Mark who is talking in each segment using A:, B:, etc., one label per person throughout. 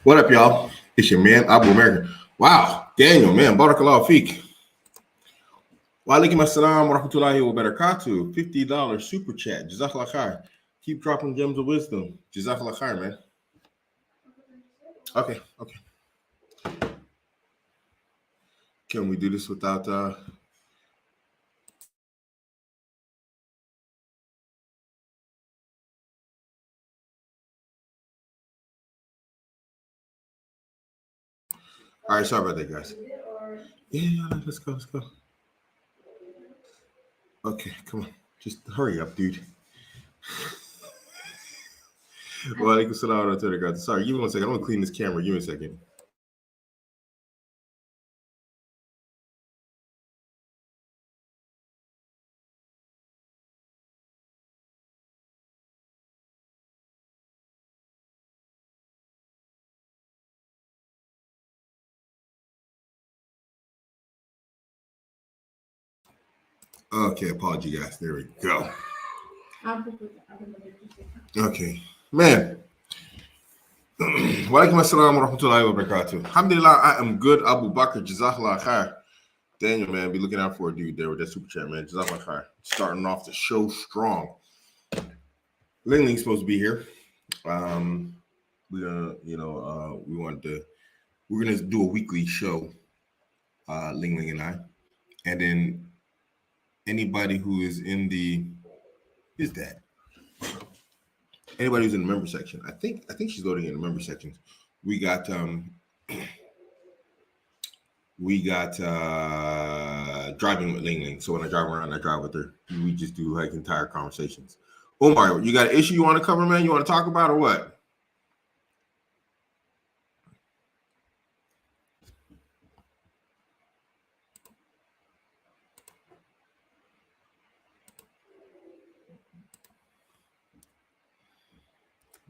A: What up, y'all? It's your man, Abuamerican. Wow, Daniel, man, Barakallahu Feek. Walaikum assalam wa rahmatullahi wa barakatuh. $50 super chat. Jazakallah khair. Keep dropping gems of wisdom. Jazakallah khair, man. Okay. Can we do this without All right, sorry about that, guys. Yeah, let's go. Okay, come on. Just hurry up, dude. Walaikum assalam wa rahmatullahi wa barakatuh. Sorry, give me 1 second. I'm gonna clean this camera. Give me a second. Okay, apology, guys. There we go. Okay, man. Walaikum assalam wa rahmatullahi wa barakatuh. Alhamdulillah, I am good. Abu Bakr, Jazakallah khair. Daniel, man, be looking out for a dude there with that super chat, man. Jazakallah khair. Starting off the show strong. Ling Ling's supposed to be here. We're gonna, we're gonna do a weekly show, Ling Ling and I, and then anybody who is in the anybody who's in the member section. I think she's loading in the member sections. We got driving with Ling Ling. So when I drive around, I drive with her. We just do like entire conversations. Omar, you got an issue you want to cover, man? You want to talk about or what?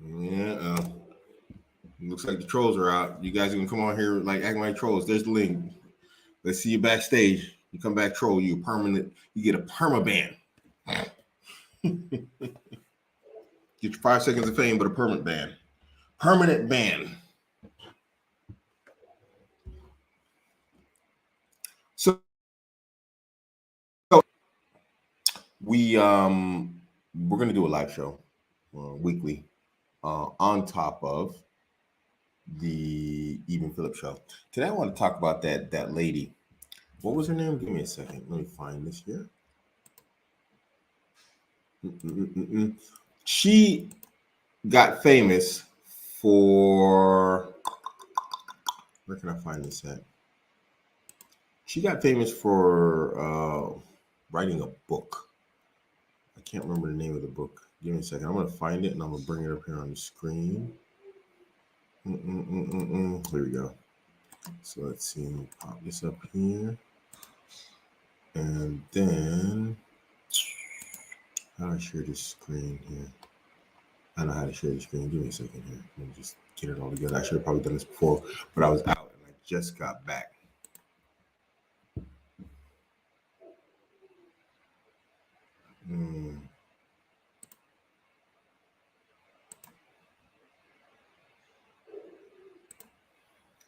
A: Yeah, looks like the trolls are out. You guys are gonna come on here like acting like trolls. There's the link. Let's see you backstage. You come back troll, you get a perma ban. Get your 5 seconds of fame, but a permanent ban. Permanent ban. So we're gonna do a live show weekly on top of the Even Phillip show. Today I want to talk about that lady. What was her name? Give me a second. Let me find this here. She got famous for, where can I find this at? She got famous for writing a book. I can't remember the name of the book. Give me a second. I'm going to find it and I'm going to bring it up here on the screen. Here we go. So let's see. Let me pop this up here. And then, how do I share this screen here? I know how to share the screen. Give me a second here. Let me just get it all together. I should have probably done this before, but I was out and I just got back.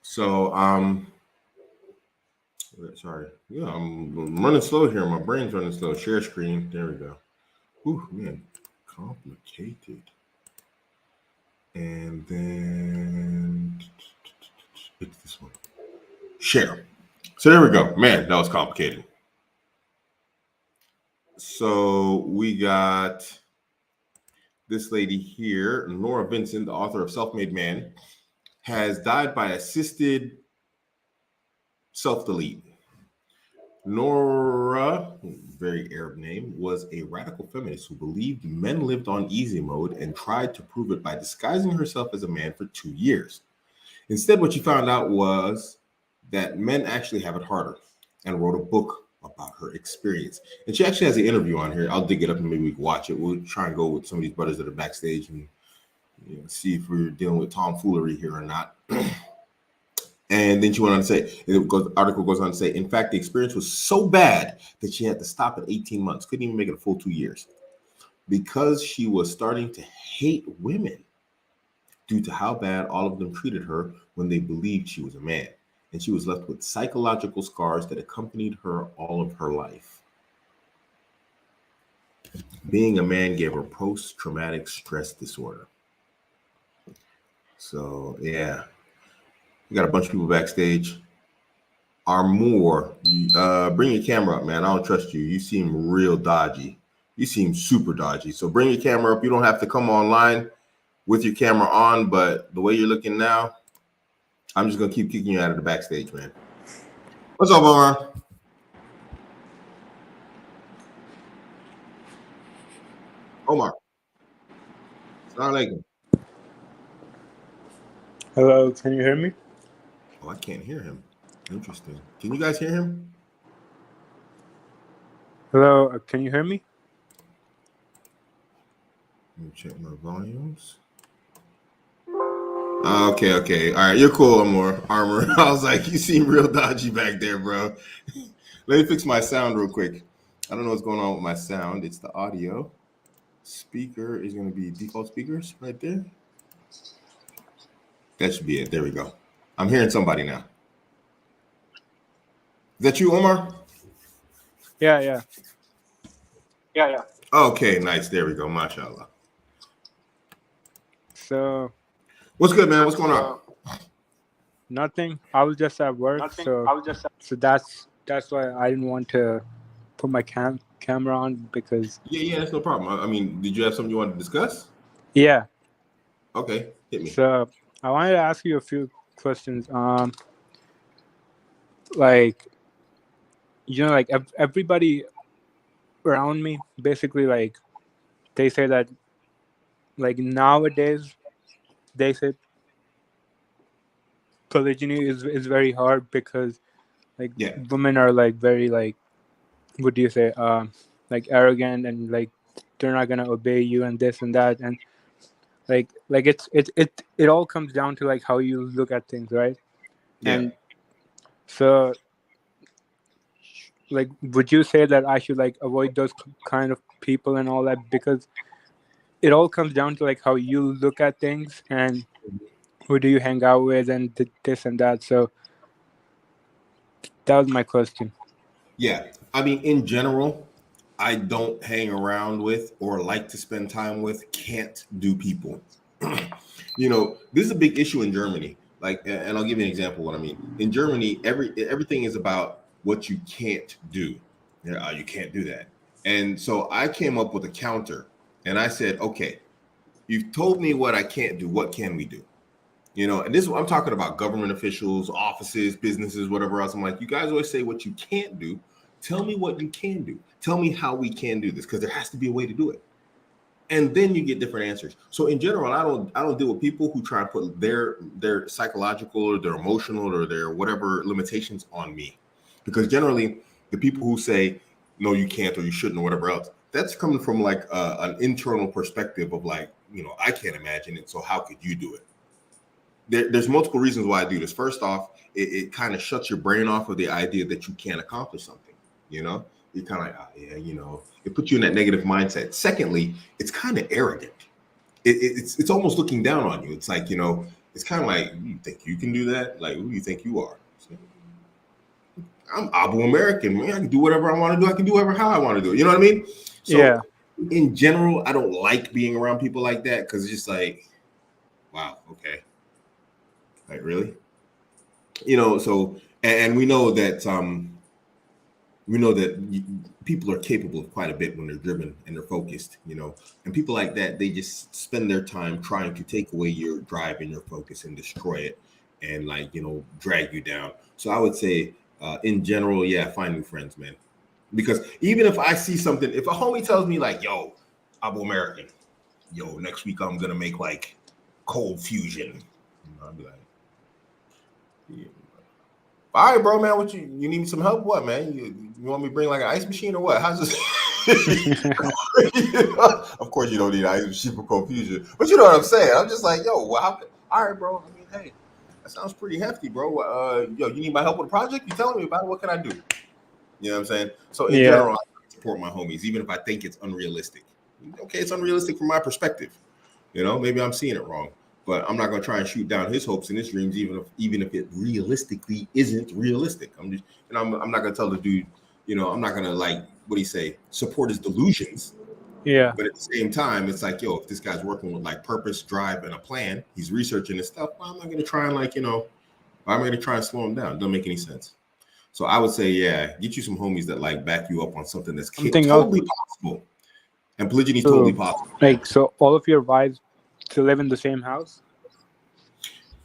A: So, sorry. Yeah, I'm running slow here. My brain's running slow. Share screen. There we go. Ooh, man, complicated. And then it's this one. Share. So there we go. Man, that was complicated. So we got this lady here, Nora Vincent, the author of Self-Made Man, has died by assisted self-delete. Nora, very Arab name, was a radical feminist who believed men lived on easy mode and tried to prove it by disguising herself as a man for 2 years. Instead, what she found out was that men actually have it harder, and wrote a book about her experience. And she actually has an interview on here. I'll dig it up and maybe we can watch it. We'll try and go with some of these brothers that are backstage and see if we're dealing with tomfoolery here or not. And then she went on to say, the article goes on to say, in fact, the experience was so bad that she had to stop at 18 months, couldn't even make it a full 2 years, because she was starting to hate women. due to how bad all of them treated her when they believed she was a man. And she was left with psychological scars that accompanied her all of her life. Being a man gave her post-traumatic stress disorder. So, yeah, we got a bunch of people backstage. Armour, bring your camera up, man. I don't trust you. You seem real dodgy. You seem super dodgy. So bring your camera up. You don't have to come online with your camera on, but the way you're looking now, I'm just gonna keep kicking you out of the backstage, man. What's up, Omar? Omar. Assalamu alaikum.
B: Hello, can you hear me?
A: Oh, I can't hear him. Interesting. Can you guys hear him?
B: Hello, can you hear me?
A: Let me check my volumes. Okay. All right, you're cool, Armor. I was like, you seem real dodgy back there, bro. Let me fix my sound real quick. I don't know what's going on with my sound. It's the audio. Speaker is going to be default speakers right there. That should be it. There we go. I'm hearing somebody now. Is that you, Omar?
B: Yeah.
A: Okay, nice. There we go. Mashallah.
B: So,
A: What's good, man? What's going on?
B: nothing. I was just at work, so that's why I didn't want to put my camera on because
A: Yeah, that's no problem. I mean, did you have something you wanted to discuss?
B: yeah.
A: Okay, hit me.
B: So I wanted to ask you a few questions. Like like everybody around me, basically, like they say that, like nowadays, they say polygyny is very hard because like women are like very like, what do you say, like arrogant and like they're not gonna obey you and this and that, and like it all comes down to like how you look at things, right? And so like, would you say that I should like avoid those kind of people and all that, because it all comes down to like how you look at things and who do you hang out with and this and that. So that was my question.
A: Yeah, I mean, in general, I don't hang around with or like to spend time with can't do people. This is a big issue in Germany. Like, and I'll give you an example of what I mean. In Germany, everything is about what you can't do. You can't do that. And so I came up with a counter, and I said, okay, you've told me what I can't do. What can we do? And this is what I'm talking about: government officials, offices, businesses, whatever else. I'm like, you guys always say what you can't do. Tell me what you can do. Tell me how we can do this, because there has to be a way to do it. And then you get different answers. So in general, I don't deal with people who try and put their psychological or their emotional or their whatever limitations on me. Because generally, the people who say no, you can't or you shouldn't or whatever else, that's coming from like an internal perspective of like, I can't imagine it, so how could you do it? There's multiple reasons why I do this. First off, it kind of shuts your brain off of the idea that you can't accomplish something. You're kind of like, it puts you in that negative mindset. Secondly, it's kind of arrogant. It's almost looking down on you. It's like, it's kind of like, you think you can do that? Like, who do you think you are? I'm Abuamerican, man. I can do whatever I want to do. I can do whatever how I want to do it. You know what I mean? So
B: yeah.
A: In general, I don't like being around people like that, because it's just like, wow, okay. Like, really? So, and we know that people are capable of quite a bit when they're driven and they're focused, and people like that, they just spend their time trying to take away your drive and your focus and destroy it and like, drag you down. So I would say, in general, yeah, find new friends, man. Because even if I see something, if a homie tells me like, yo, Abuamerican, next week I'm going to make like cold fusion, I'll be like, yeah. All right, bro, man. What you need some help? What, man? You want me to bring like an ice machine or what? How's this? Of course, you don't need an ice machine for confusion, but you know what I'm saying. I'm just like, yo, all right, bro. I mean, hey, that sounds pretty hefty, bro. You need my help with a project? You telling me about it? What can I do? You know what I'm saying? So in general, I support my homies, even if I think it's unrealistic. Okay, it's unrealistic from my perspective. Maybe I'm seeing it wrong. but I'm not gonna try and shoot down his hopes and his dreams, even if it realistically isn't realistic. I'm not gonna tell the dude, I'm not gonna like what do you say, support his delusions.
B: Yeah.
A: But at the same time, it's like, if this guy's working with like purpose, drive, and a plan, he's researching his stuff. Well, I'm not gonna try and I'm gonna try and slow him down. It doesn't make any sense. So I would say, get you some homies that like back you up on something that's totally possible. And polygyny is totally possible.
B: Like, so all of your wives to live in the same house?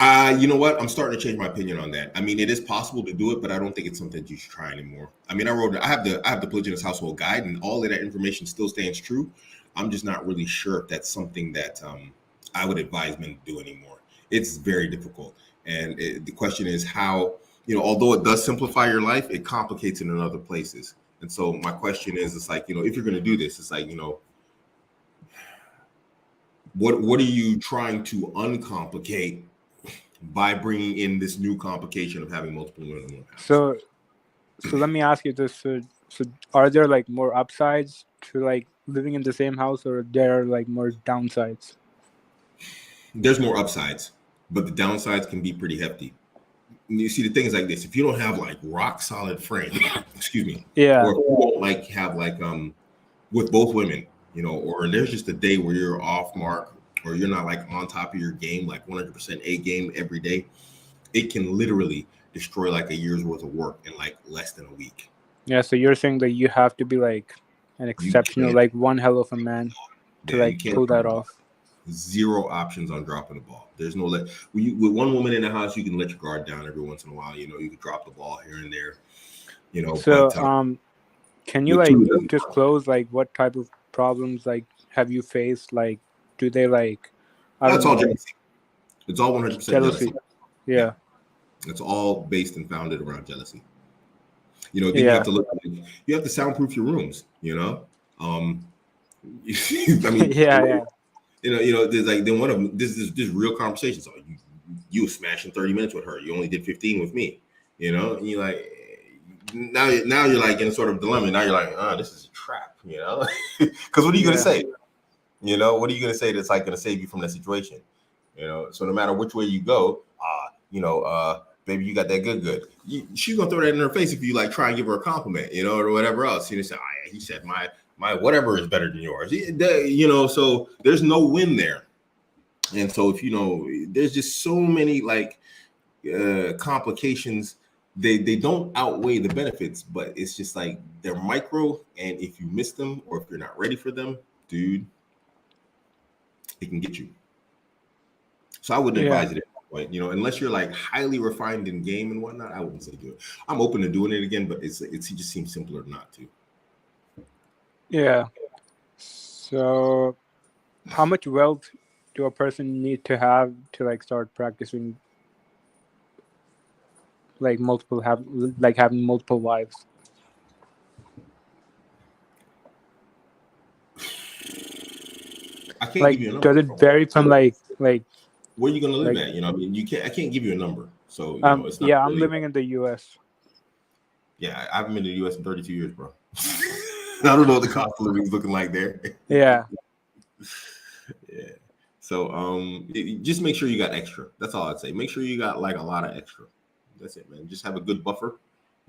A: You know what? I'm starting to change my opinion on that. I mean, it is possible to do it, but I don't think it's something you should try anymore. I mean, I have the polygynous household guide, and all of that information still stands true. I'm just not really sure if that's something that I would advise men to do anymore. It's very difficult, and the question is how. Although it does simplify your life, it complicates it in other places. And so my question is, it's like, if you're going to do this, it's like, what are you trying to uncomplicate by bringing in this new complication of having multiple women in one house?
B: So let me ask you this. So are there like more upsides to like living in the same house, or there are like more downsides?
A: There's more upsides, but the downsides can be pretty hefty. You see, the thing is like this: if you don't have like rock solid frame, excuse me,
B: yeah,
A: or if you don't like have like with both women, or there's just a day where you're off mark, or you're not like on top of your game, like 100% A game every day, it can literally destroy like a year's worth of work in like less than a week.
B: Yeah, so you're saying that you have to be like an exceptional, like one hell of a man to like pull that off.
A: Zero options on dropping the ball. There's no with one woman in the house, you can let your guard down every once in a while. You can drop the ball here and there.
B: So can you like disclose like what type of problems like have you faced? Like, do they like?
A: That's all jealousy. It's all 100% jealousy.
B: Yeah.
A: It's all based and founded around jealousy. Then you have to look. You have to soundproof your rooms. I mean,
B: yeah.
A: There's like then one of this real conversation. So you were smashing 30 minutes with her. You only did 15 with me. And you're like, now you're like in a sort of dilemma. Now you're like, this is a trap. Because what are you gonna say? What are you gonna say that's like gonna save you from that situation? So no matter which way you go, baby, you got that good. She's gonna throw that in her face if you like try and give her a compliment, or whatever else. Say, he said my whatever is better than yours. So there's no win there. And so if there's just so many like complications. They don't outweigh the benefits, but it's just like they're micro, and if you miss them or if you're not ready for them, dude, it can get you. So I wouldn't advise it at that point, unless you're like highly refined in game and whatnot. I wouldn't say do it. I'm open to doing it again, but it just seems simpler not to.
B: Yeah. So how much wealth do a person need to have to like start practicing like having multiple wives?
A: I can't give you a number.
B: Does it vary from like
A: where are you gonna live at? I mean, I can't give you a number. So it's not
B: I'm living in the US.
A: Yeah, I haven't been to the US in 32 years, bro. I don't know what the cost of living is looking like there.
B: Yeah.
A: Yeah. So just make sure you got extra. That's all I'd say. Make sure you got like a lot of extra. That's it, man. Just have a good buffer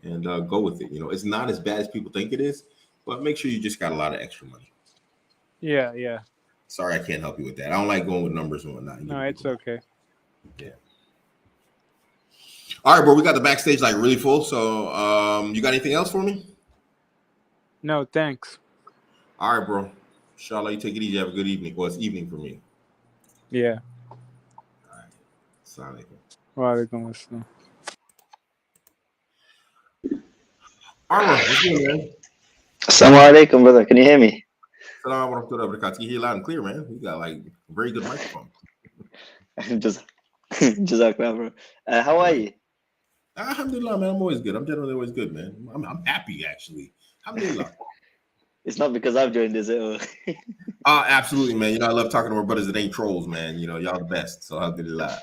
A: and go with it. It's not as bad as people think it is, but make sure you just got a lot of extra money.
B: Yeah.
A: Sorry, I can't help you with that. I don't like going with numbers and whatnot.
B: No, it's okay.
A: Yeah. All right, bro. We got the backstage like really full. So you got anything else for me?
B: No, thanks.
A: All right, bro. Inshallah, you take it easy. Have a good evening. Well, it's evening for me.
B: Yeah.
A: All right. Assalamu alaikum.
B: Wa alaikum assalam.
A: Armor, what's good, man?
C: Assalamu alaikum, brother. Can you hear me?
A: Assalamu alaikum warahmatullahi wabarakatuh. You hear loud and clear, man. You got like a very good microphone.
C: Jazakallah, bro. How are you?
A: Alhamdulillah, man. I'm always good. I'm generally always good, man. I'm happy, actually. Alhamdulillah.
C: It's not because I've joined, is it?
A: Absolutely, man. I love talking to our brothers that ain't trolls, man. Y'all the best. So alhamdulillah.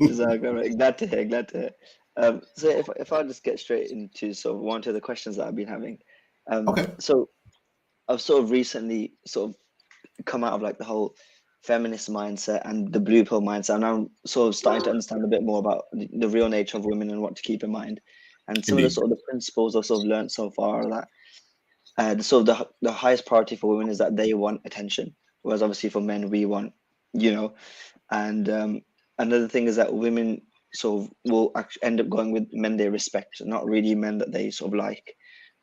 C: Jazakallah. Glad to hear. So if I just get straight into sort of one of the questions that I've been having.
A: Okay.
C: So I've sort of recently sort of come out of like the whole feminist mindset and the blue pill mindset, and I'm sort of starting to understand a bit more about the real nature of women and what to keep in mind. And some of the sort of the principles I've sort of learned so far are that the highest priority for women is that they want attention, whereas obviously for men we want, and another thing is that women sort of will actually end up going with men they respect, not really men that they sort of like.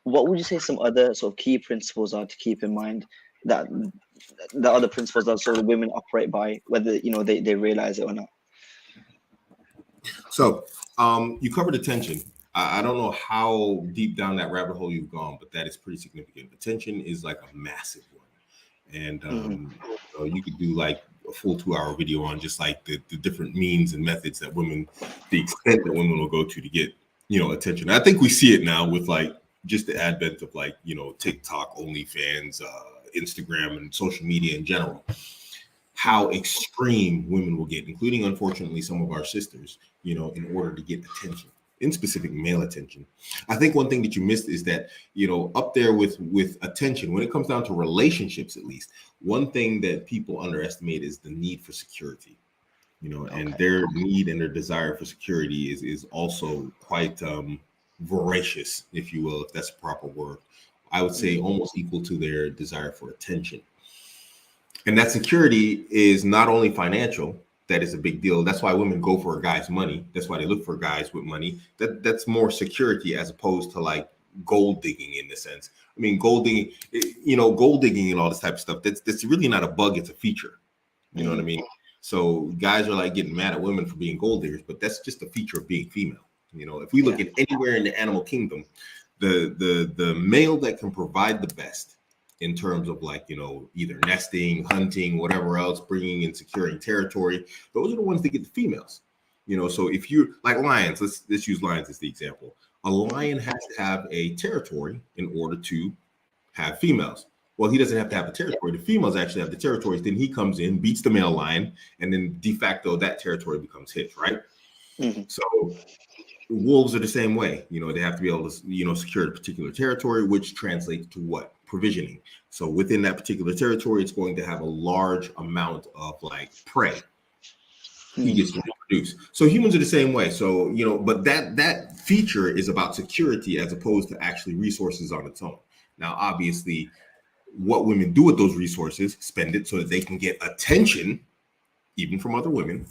C: What would you say some other sort of key principles are to keep in mind, that the other principles that sort of women operate by, whether they realize it or not?
A: So you covered attention. I don't know how deep down that rabbit hole you've gone, but that is pretty significant. Attention is like a massive one. And you could do like a full 2-hour video on just like the different means and methods that women, the extent that women will go to get, attention. I think we see it now with like just the advent of like, TikTok, OnlyFans, Instagram, and social media in general. How extreme women will get, including, unfortunately, some of our sisters, in order to get attention, in specific male attention. I think one thing that you missed is that, up there with attention, when it comes down to relationships, at least, one thing that people underestimate is the need for security, and their need and their desire for security is also quite voracious, if you will, if that's a proper word. I would say almost equal to their desire for attention. And that security is not only financial, that is a big deal. That's why women go for a guy's money. That's why they look for guys with money. That's more security as opposed to like gold digging in the sense. I mean, gold digging and all this type of stuff, that's really not a bug, it's a feature. You know what I mean? So guys are like getting mad at women for being gold diggers, but that's just a feature of being female. If we look at anywhere in the animal kingdom, the male that can provide the best in terms of like, either nesting, hunting, whatever else, bringing and securing territory, those are the ones that get the females. So if you like lions, let's use lions as the example. A lion has to have a territory in order to have females. Well, he doesn't have to have a territory. The females actually have the territories. Then he comes in, beats the male lion, and then de facto that territory becomes his, right? So wolves are the same way. They have to be able to, secure a particular territory, which translates to what? Provisioning. So within that particular territory, it's going to have a large amount of like prey. He gets to reproduce. So humans are the same way. So, but that feature is about security as opposed to actually resources on its own. Now, obviously, what women do with those resources, spend it so that they can get attention, even from other women.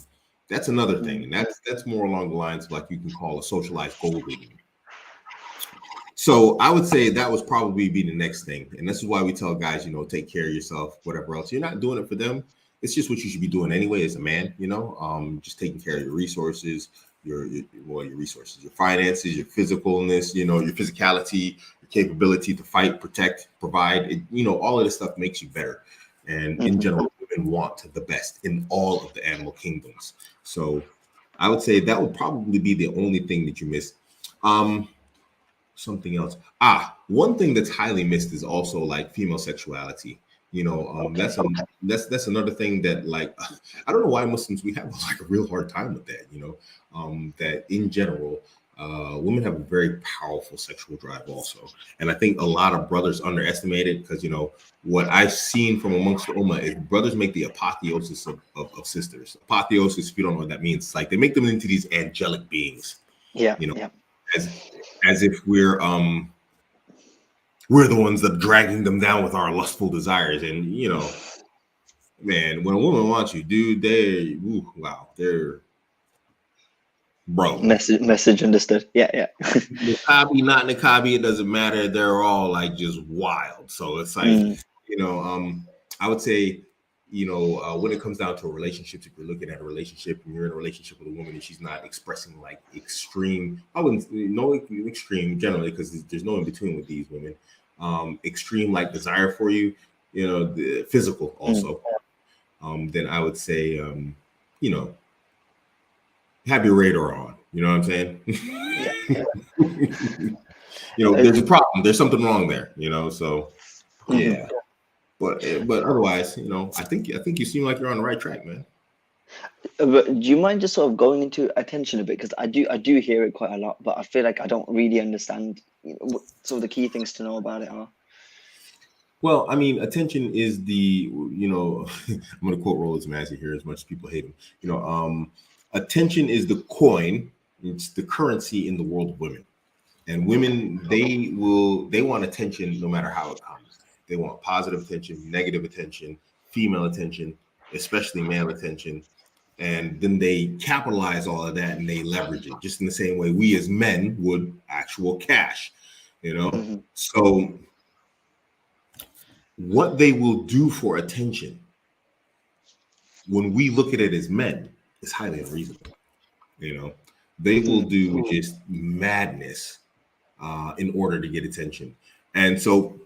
A: That's another thing. And that's more along the lines of like you can call a socialized gold digging. So I would say that would probably be the next thing. And this is why we tell guys, take care of yourself, whatever else. You're not doing it for them. It's just what you should be doing anyway as a man, just taking care of your resources, your resources, your finances, your physicalness, your physicality, your capability to fight, protect, provide, all of this stuff makes you better. And in general, women want the best in all of the animal kingdoms. So I would say that would probably be the only thing that you miss. Something else. One thing that's highly missed is also like female sexuality. That's another thing that like I don't know why Muslims we have like a real hard time with that. That in general, women have a very powerful sexual drive also, and I think a lot of brothers underestimate it because what I've seen from amongst the ummah is brothers make the apotheosis of sisters. Apotheosis, if you don't know what that means, it's like they make them into these angelic beings. As if we're the ones that are dragging them down with our lustful desires. And man, when a woman wants you, dude, they're bro.
C: Message understood. Yeah.
A: Niqabi, not Niqabi, it doesn't matter. They're all like just wild. So it's like, I would say, when it comes down to a relationship, if you're looking at a relationship and you're in a relationship with a woman and she's not expressing like extreme, I wouldn't know extreme generally because there's no in between with these women. Extreme like desire for you, the physical also. Then I would say, have your radar on. You know what I'm saying? There's a problem. There's something wrong there. So yeah. But otherwise, I think you seem like you're on the right track, man.
C: But do you mind just sort of going into attention a bit? Because I do hear it quite a lot, but I feel like I don't really understand what some of the key things to know about it are.
A: Well, I mean, attention is the, I'm going to quote Rollins Massey here as much as people hate him. Attention is the coin, it's the currency in the world of women. And women, they want attention no matter how it comes. They want positive attention, negative attention, female attention, especially male attention. And then they capitalize all of that and they leverage it just in the same way we as men would actual cash, So what they will do for attention when we look at it as men is highly unreasonable. They will do just madness in order to get attention. And so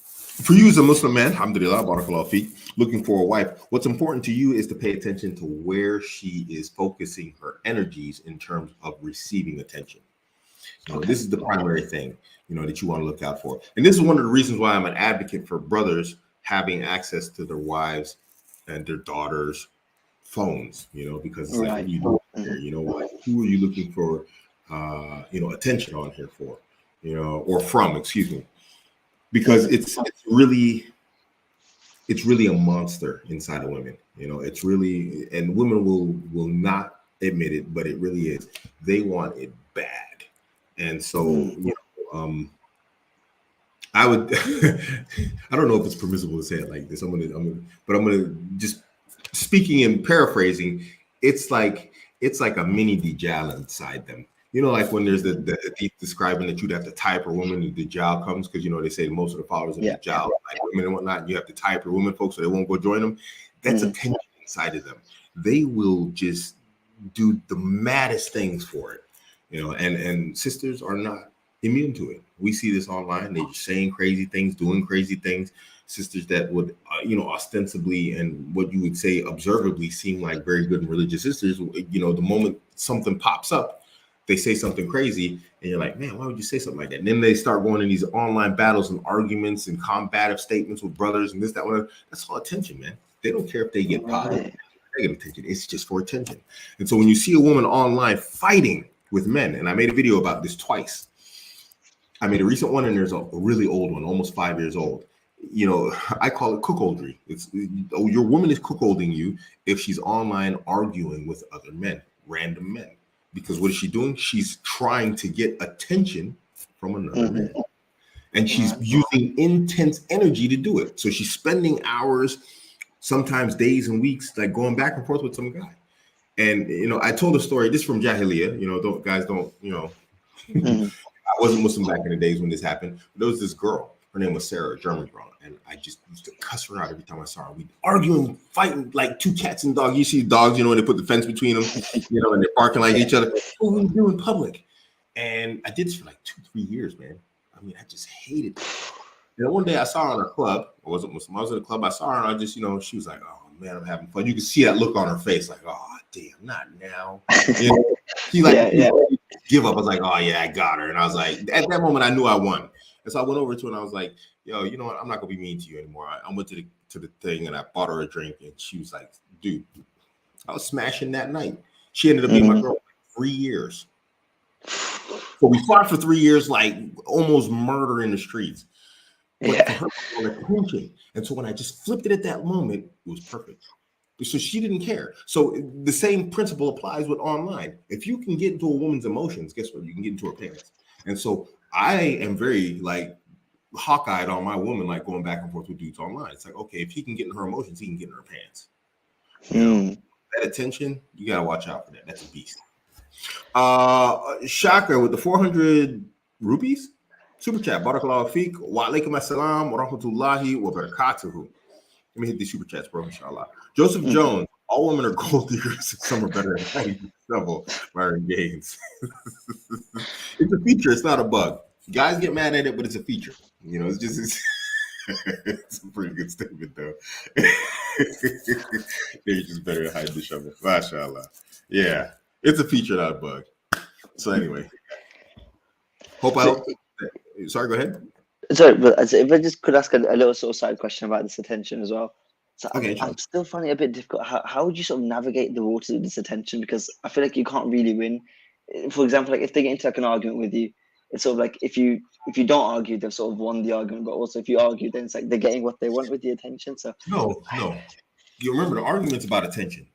A: for you as a Muslim man, alhamdulillah, barakallahu feek, looking for a wife, what's important to you is to pay attention to where she is focusing her energies in terms of receiving attention. This is the primary thing, that you want to look out for. And this is one of the reasons why I'm an advocate for brothers having access to their wives and their daughters' phones, because it's like, what are you doing here? Who are you looking for, attention on here for, or from, excuse me, because it's really a monster inside of women. It's really, and women will not admit it, but it really is. They want it bad. And so, I would, I don't know if it's permissible to say it like this. I'm gonna just speaking and paraphrasing. It's like a mini Dajjal inside them. Like when there's the hadith describing that you'd have to type a woman, the Dajjal comes, because they say most of the followers of Dajjal, like women and whatnot, you have to type your women folks so they won't go join them. That's a tension inside of them. They will just do the maddest things for it. And sisters are not immune to it. We see this online. They're saying crazy things, doing crazy things. Sisters that would, ostensibly and what you would say observably seem like very good and religious sisters, the moment something pops up, they say something crazy and you're like, man, why would you say something like that? And then they start going in these online battles and arguments and combative statements with brothers and this, that, whatever. That's all attention, man. They don't care if they get positive, negative attention. It's just for attention. And so when you see a woman online fighting with men, and I made a video about this twice. I made a recent one and there's a really old one, almost 5 years old. I call it cuckoldry. Your woman is cuckolding you if she's online arguing with other men, random men. Because what is she doing? She's trying to get attention from another man. And she's using intense energy to do it. So she's spending hours, sometimes days and weeks, like going back and forth with some guy. And, I told a story, this from Jahiliyyah, I wasn't Muslim back in the days when this happened. But there was this girl, her name was Sarah, a German girl. And I just used to cuss her out every time I saw her. We'd arguing, fighting like two cats and dogs. You see dogs, when they put the fence between them, and they're barking like each other. What we do in public. And I did this for like 2-3 years, man. I mean, I just hated it. And one day I saw her in a club. I wasn't Muslim. I was in a club. I saw her and I just, she was like, oh, man, I'm having fun. You could see that look on her face, like, oh, damn, not now. She like give up. I was like, oh yeah, I got her. And I was like, at that moment, I knew I won. And so I went over to her and I was like, yo, you know what? I'm not gonna be mean to you anymore. I went to the thing and I bought her a drink and she was like, dude, I was smashing that night. She ended up being my girl for 3 years. So we fought for 3 years, like almost murder in the streets. But for her, attention. And so when I just flipped it at that moment, it was perfect. So she didn't care. So the same principle applies with online. If you can get into a woman's emotions, guess what? You can get into her pants. And so I am very like hawk-eyed on my woman, like going back and forth with dudes online. It's like, okay, if he can get in her emotions, he can get in her pants. That attention, you got to watch out for that. That's a beast. Shaka with the 400 rupees. Super chat. Barakallahu feek. Wa alaikum assalam wa rahmatullahi wa barakatuhu. Let me hit these super chats, bro, inshallah. Joseph Jones, all women are gold diggers. Some are better at hiding trouble. Byron Gaines. It's a feature. It's not a bug. Guys get mad at it, but it's a feature. It's just it's a pretty good statement, though. They're just better at hiding the shovel. MashaAllah. Yeah, it's a feature, not a bug. So anyway, hope I helped. Sorry, go ahead.
C: Sorry, but if I just could ask a little sort of side question about this attention as well. So
A: okay,
C: I'm still finding it a bit difficult. How would you sort of navigate the waters of this attention? Because I feel like you can't really win. For example, like if they get into like an argument with you, it's sort of like if you don't argue, they've sort of won the argument. But also if you argue, then it's like they're getting what they want with the attention. So
A: no. You remember the argument's about attention.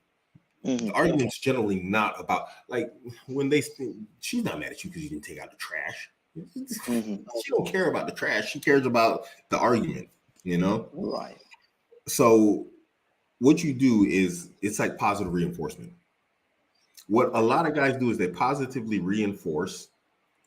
C: mm-hmm.
A: The argument's generally not about like when she's not mad at you because you didn't take out the trash.
C: Mm-hmm.
A: She don't care about the trash. She cares about the argument, you know?
C: Right.
A: So what you do is it's like positive reinforcement. What a lot of guys do is they positively reinforce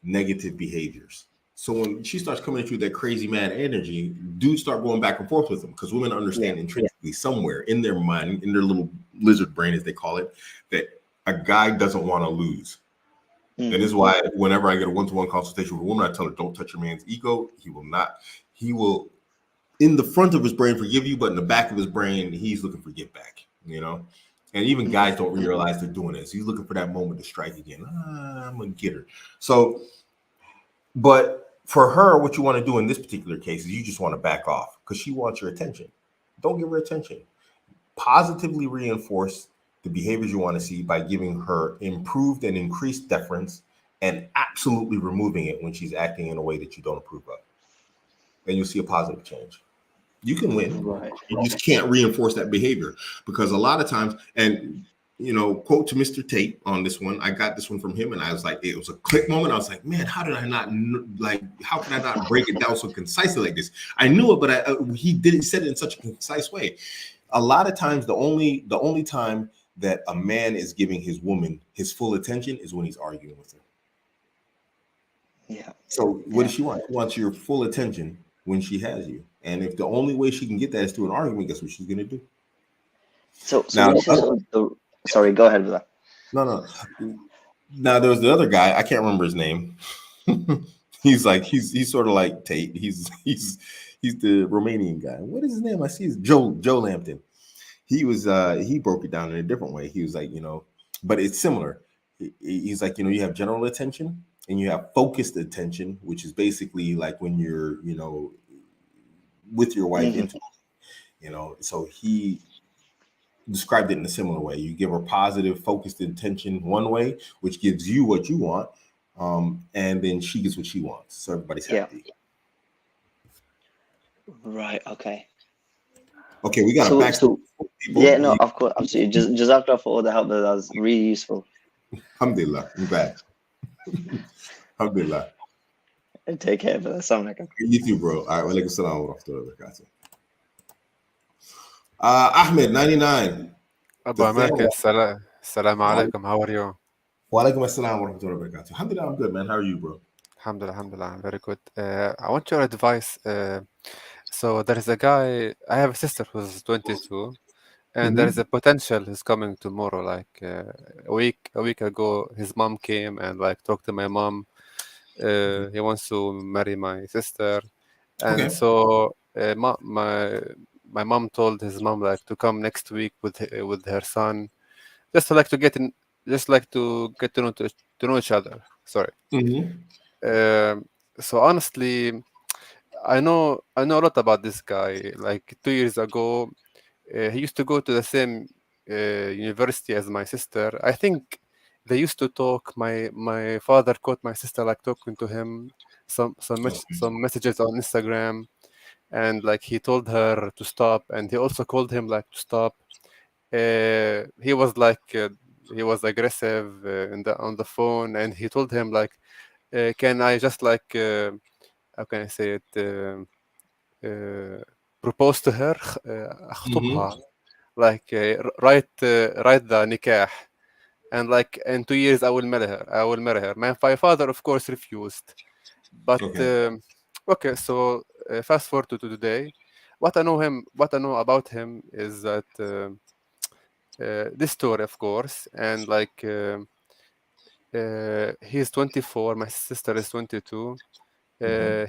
A: negative behaviors. So when she starts coming at you with that crazy mad energy, dudes start going back and forth with them because women understand intrinsically somewhere in their mind, in their little lizard brain, as they call it, that a guy doesn't want to lose. And this is why whenever I get a one-to-one consultation with a woman, I tell her, don't touch your man's ego. He will, in the front of his brain, forgive you, but in the back of his brain, he's looking for get back, you know? And even guys don't realize they're doing this. He's looking for that moment to strike again. I'm going to get her. So, but for her, what you want to do in this particular case is you just want to back off because she wants your attention. Don't give her attention. Positively reinforce the behaviors you want to see by giving her improved and increased deference and absolutely removing it when she's acting in a way that you don't approve of. And you'll see a positive change. You can win.
C: Right.
A: You just can't reinforce that behavior because a lot of times, and you know, quote to Mr. Tate on this one. I got this one from him, and I was like, it was a click moment. I was like, man, how did I not how can I not break it down so concisely like this? I knew it, but he didn't said it in such a concise way. A lot of times, the only time that a man is giving his woman his full attention is when he's arguing with her.
C: Yeah.
A: So what does she want? She wants your full attention when she has you. And if the only way she can get that is through an argument, guess what she's going to do?
C: So now, sorry, go ahead with that.
A: No. Now there was the other guy. I can't remember his name. he's sort of like Tate. He's the Romanian guy. What is his name? I see it's Joe Lampton. He was he broke it down in a different way. He was like, you know, but it's similar. He's like, you know, you have general attention and you have focused attention, which is basically like when you're, you know, with your wife, you know. So he described it in a similar way. You give her positive, focused attention one way, which gives you what you want, and then she gets what she wants. So everybody's happy.
C: Right. Okay.
A: Okay, we got a back.
C: Yeah, no, of course, absolutely. Just after for all the help, that was really useful.
A: Alhamdulillah, I'm back. Alhamdulillah.
C: And take care, brother. Assalamu alaikum.
A: You too, bro. All right, wa alaikum salam wa rahmatullahi wa barakatuh. Ahmed, 99.
D: Abuamerican, salam alaikum. How are you?
A: Wa alaikum assalam wa rahmatullahi wa barakatuh. Alhamdulillah, I'm good, man. How are you, bro?
D: Alhamdulillah, I'm very good. I want your advice. So there is a guy, I have a sister who's 22, and there is a potential he's coming tomorrow. Like a week ago, his mom came and like talked to my mom. He wants to marry my sister, and so my mom told his mom like to come next week with her son, just to get to know each other. Sorry. So honestly, I know a lot about this guy. Like 2 years ago, he used to go to the same university as my sister. I think they used to talk. My father caught my sister like talking to him some messages on Instagram, and like he told her to stop, and he also called him like to stop. He was he was aggressive on the phone, and he told him like, can I just like how can I say it, propose to her, أخطبها, like write the nikah, and like in 2 years I will marry her. My father of course refused, but okay, so fast forward to today. What I know about him is that this story, of course, and like he's 24, my sister is 22.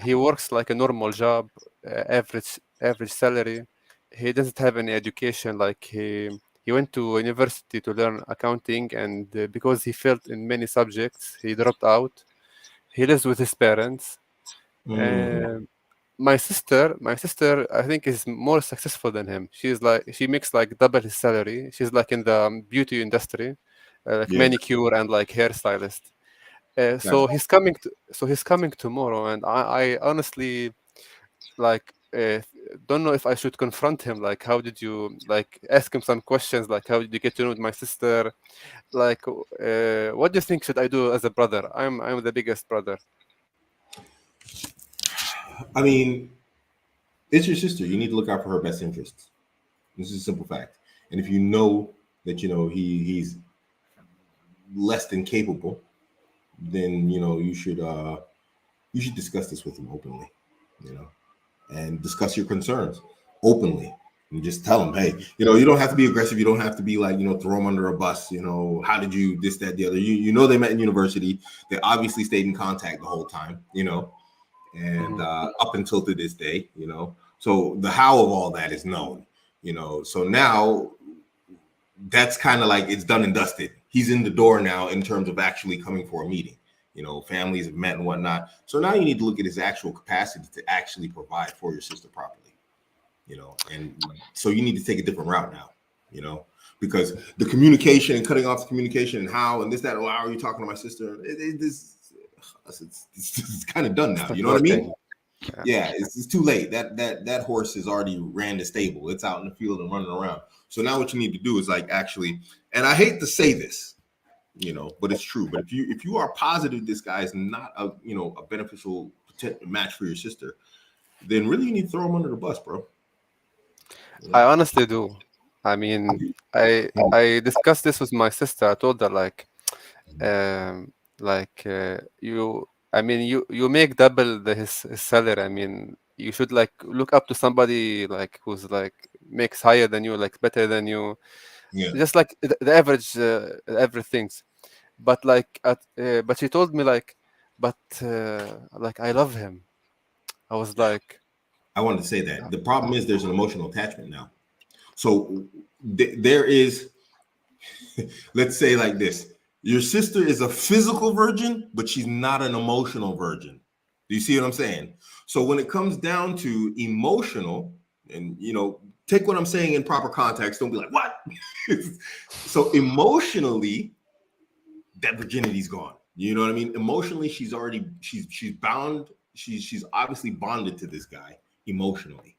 D: He works like a normal job, average salary. He doesn't have any education. Like he went to university to learn accounting, and because he failed in many subjects, he dropped out. He lives with his parents. My sister, I think is more successful than him. She makes like double his salary. She's like in the beauty industry, like manicure and like hairstylist. So he's coming tomorrow, and I honestly like don't know if I should confront him. Like, how did you like ask him some questions? Like, how did you get to know my sister? Like, what do you think should I do as a brother? I'm the biggest brother.
A: I mean, it's your sister. You need to look out for her best interests. This is a simple fact. And if you know that he's less than capable, then you should discuss this with him openly, and discuss your concerns openly. And just tell him, hey, you don't have to be aggressive. You don't have to be like, throw him under a bus. How did you this, that, the other? They met in university. They obviously stayed in contact the whole time, and up until to this day, So the how of all that is known, So now that's kind of like it's done and dusted. He's in the door now in terms of actually coming for a meeting. Families have met and whatnot. So now you need to look at his actual capacity to actually provide for your sister properly. And so you need to take a different route now, because the communication and cutting off the communication and how and this, that, how are you talking to my sister? It's kind of done now. You know what I mean? Yeah, it's too late. That horse has already ran the stable. It's out in the field and running around. So now what you need to do is like actually, and I hate to say this, but it's true. But if you are positive this guy is not a beneficial match for your sister, then really you need to throw him under the bus, bro.
D: I honestly do. I mean, I discussed this with my sister. I told her you make double his salary. I mean, you should like look up to somebody like who's like makes higher than you, like better than you.
A: Yeah.
D: Just like the average things. But but she told me like I love him. I was like,
A: I wanted to say that the problem is there's an emotional attachment now. So there is, let's say like this, your sister is a physical virgin, but she's not an emotional virgin. Do you see what I'm saying? So when it comes down to emotional, and take what I'm saying in proper context, don't be like, what? So emotionally, that virginity's gone. You know what I mean? Emotionally, she's bound. She's obviously bonded to this guy emotionally.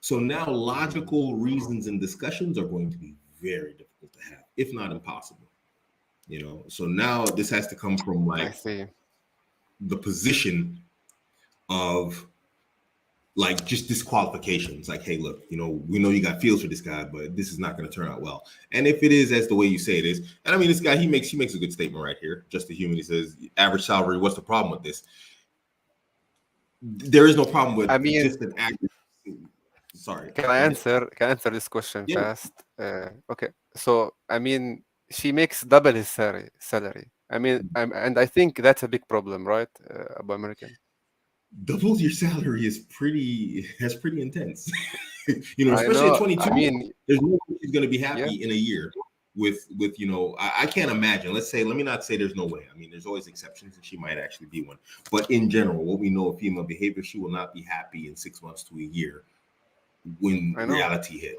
A: So now logical reasons and discussions are going to be very difficult to have, if not impossible. So now this has to come from like the position of like just disqualifications. Like, hey, look, we know you got feels for this guy, but this is not going to turn out well. And if it is as the way you say it is, and I mean, this guy, he makes a good statement right here. Just a human, he says, average salary. What's the problem with this? There is no problem with just an average. Sorry.
D: Can I answer this question fast? Okay. So I mean, she makes double his salary. I mean, and I think that's a big problem, right? Abuamerican.
A: Double your salary is pretty intense. Especially at 22. I mean, there's no way she's going to be happy in a year with I can't imagine. Let me not say there's no way. I mean, there's always exceptions, and she might actually be one. But in general, what we know of female behavior, she will not be happy in 6 months to a year when reality hit.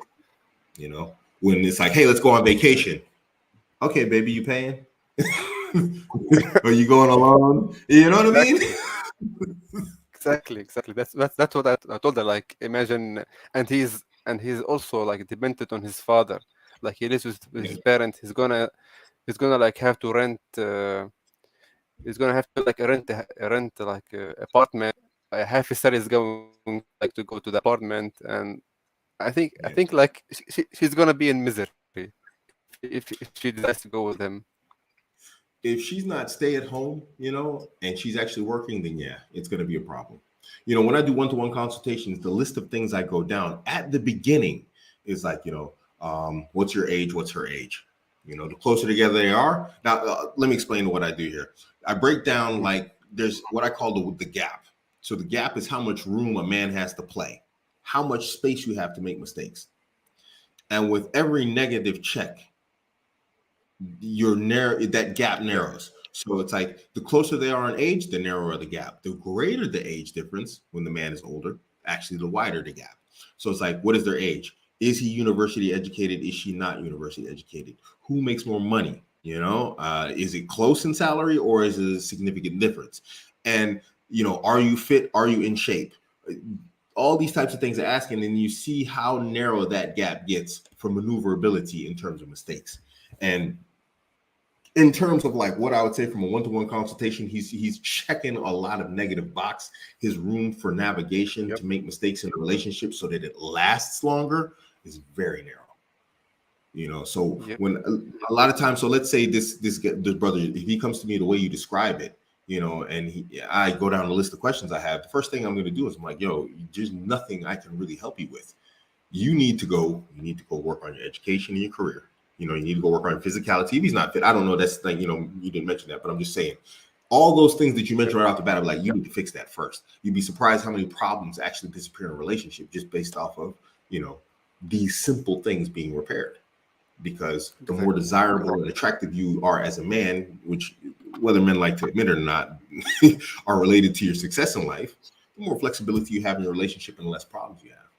A: When it's like, hey, let's go on vacation. Okay, baby, you paying? Are you going alone? You know what I mean?
D: Exactly. That's what I told her. Like, imagine, and he's also like dependent on his father. Like, he lives with his parents. He's gonna like have to rent. He's gonna have to like rent like apartment. Half his salary is going like to go to the apartment, and I think like she's gonna be in misery if she decides to go with him.
A: If she's not stay at home, and she's actually working, then yeah, it's going to be a problem. When I do one-to-one consultations, the list of things I go down at the beginning is like, what's your age? What's her age? The closer together they are. Now, let me explain what I do here. I break down like there's what I call the gap. So the gap is how much room a man has to play, how much space you have to make mistakes. And with every negative check, that gap narrows. So it's like the closer they are in age, the narrower the gap. The greater the age difference when the man is older, actually the wider the gap. So it's like, what is their age? Is he university educated? Is she not university educated? Who makes more money? You know, is it close in salary or is it a significant difference? And, you know, are you fit? Are you in shape? All these types of things are asking, and you see how narrow that gap gets for maneuverability in terms of mistakes. And in terms of like what I would say from a one-to-one consultation, he's checking a lot of negative box. His room for navigation to make mistakes in a relationship so that it lasts longer is very narrow. You know, so when a lot of times, so let's say this brother, if he comes to me the way you describe it, you know, and I go down the list of questions I have, the first thing I'm going to do is I'm like, yo, there's nothing I can really help you with. You need to go work on your education and your career. You know, you need to go work on your physicality. If he's not fit, I don't know. That's like, you know, you didn't mention that, but I'm just saying all those things that you mentioned right off the bat, I'm like, you need to fix that first. You'd be surprised how many problems actually disappear in a relationship just based off of, you know, these simple things being repaired. Because the more desirable and attractive you are as a man, which whether men like to admit it or not, are related to your success in life, the more flexibility you have in your relationship and the less problems you have.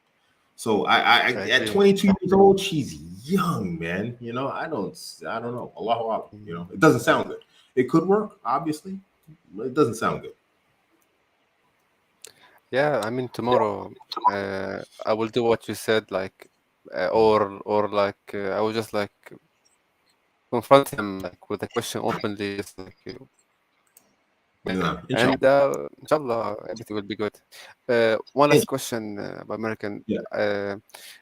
A: So I at 22 years old, she's young, man. You know, I don't know. Allahu Akbar. You know, it doesn't sound good. It could work, obviously, but it doesn't sound good.
D: Yeah, I mean, tomorrow I will do what you said, like, or like I will just like confront him like with a question openly, just like you.
A: Yeah,
D: and inshallah, everything will be good. One last question, American.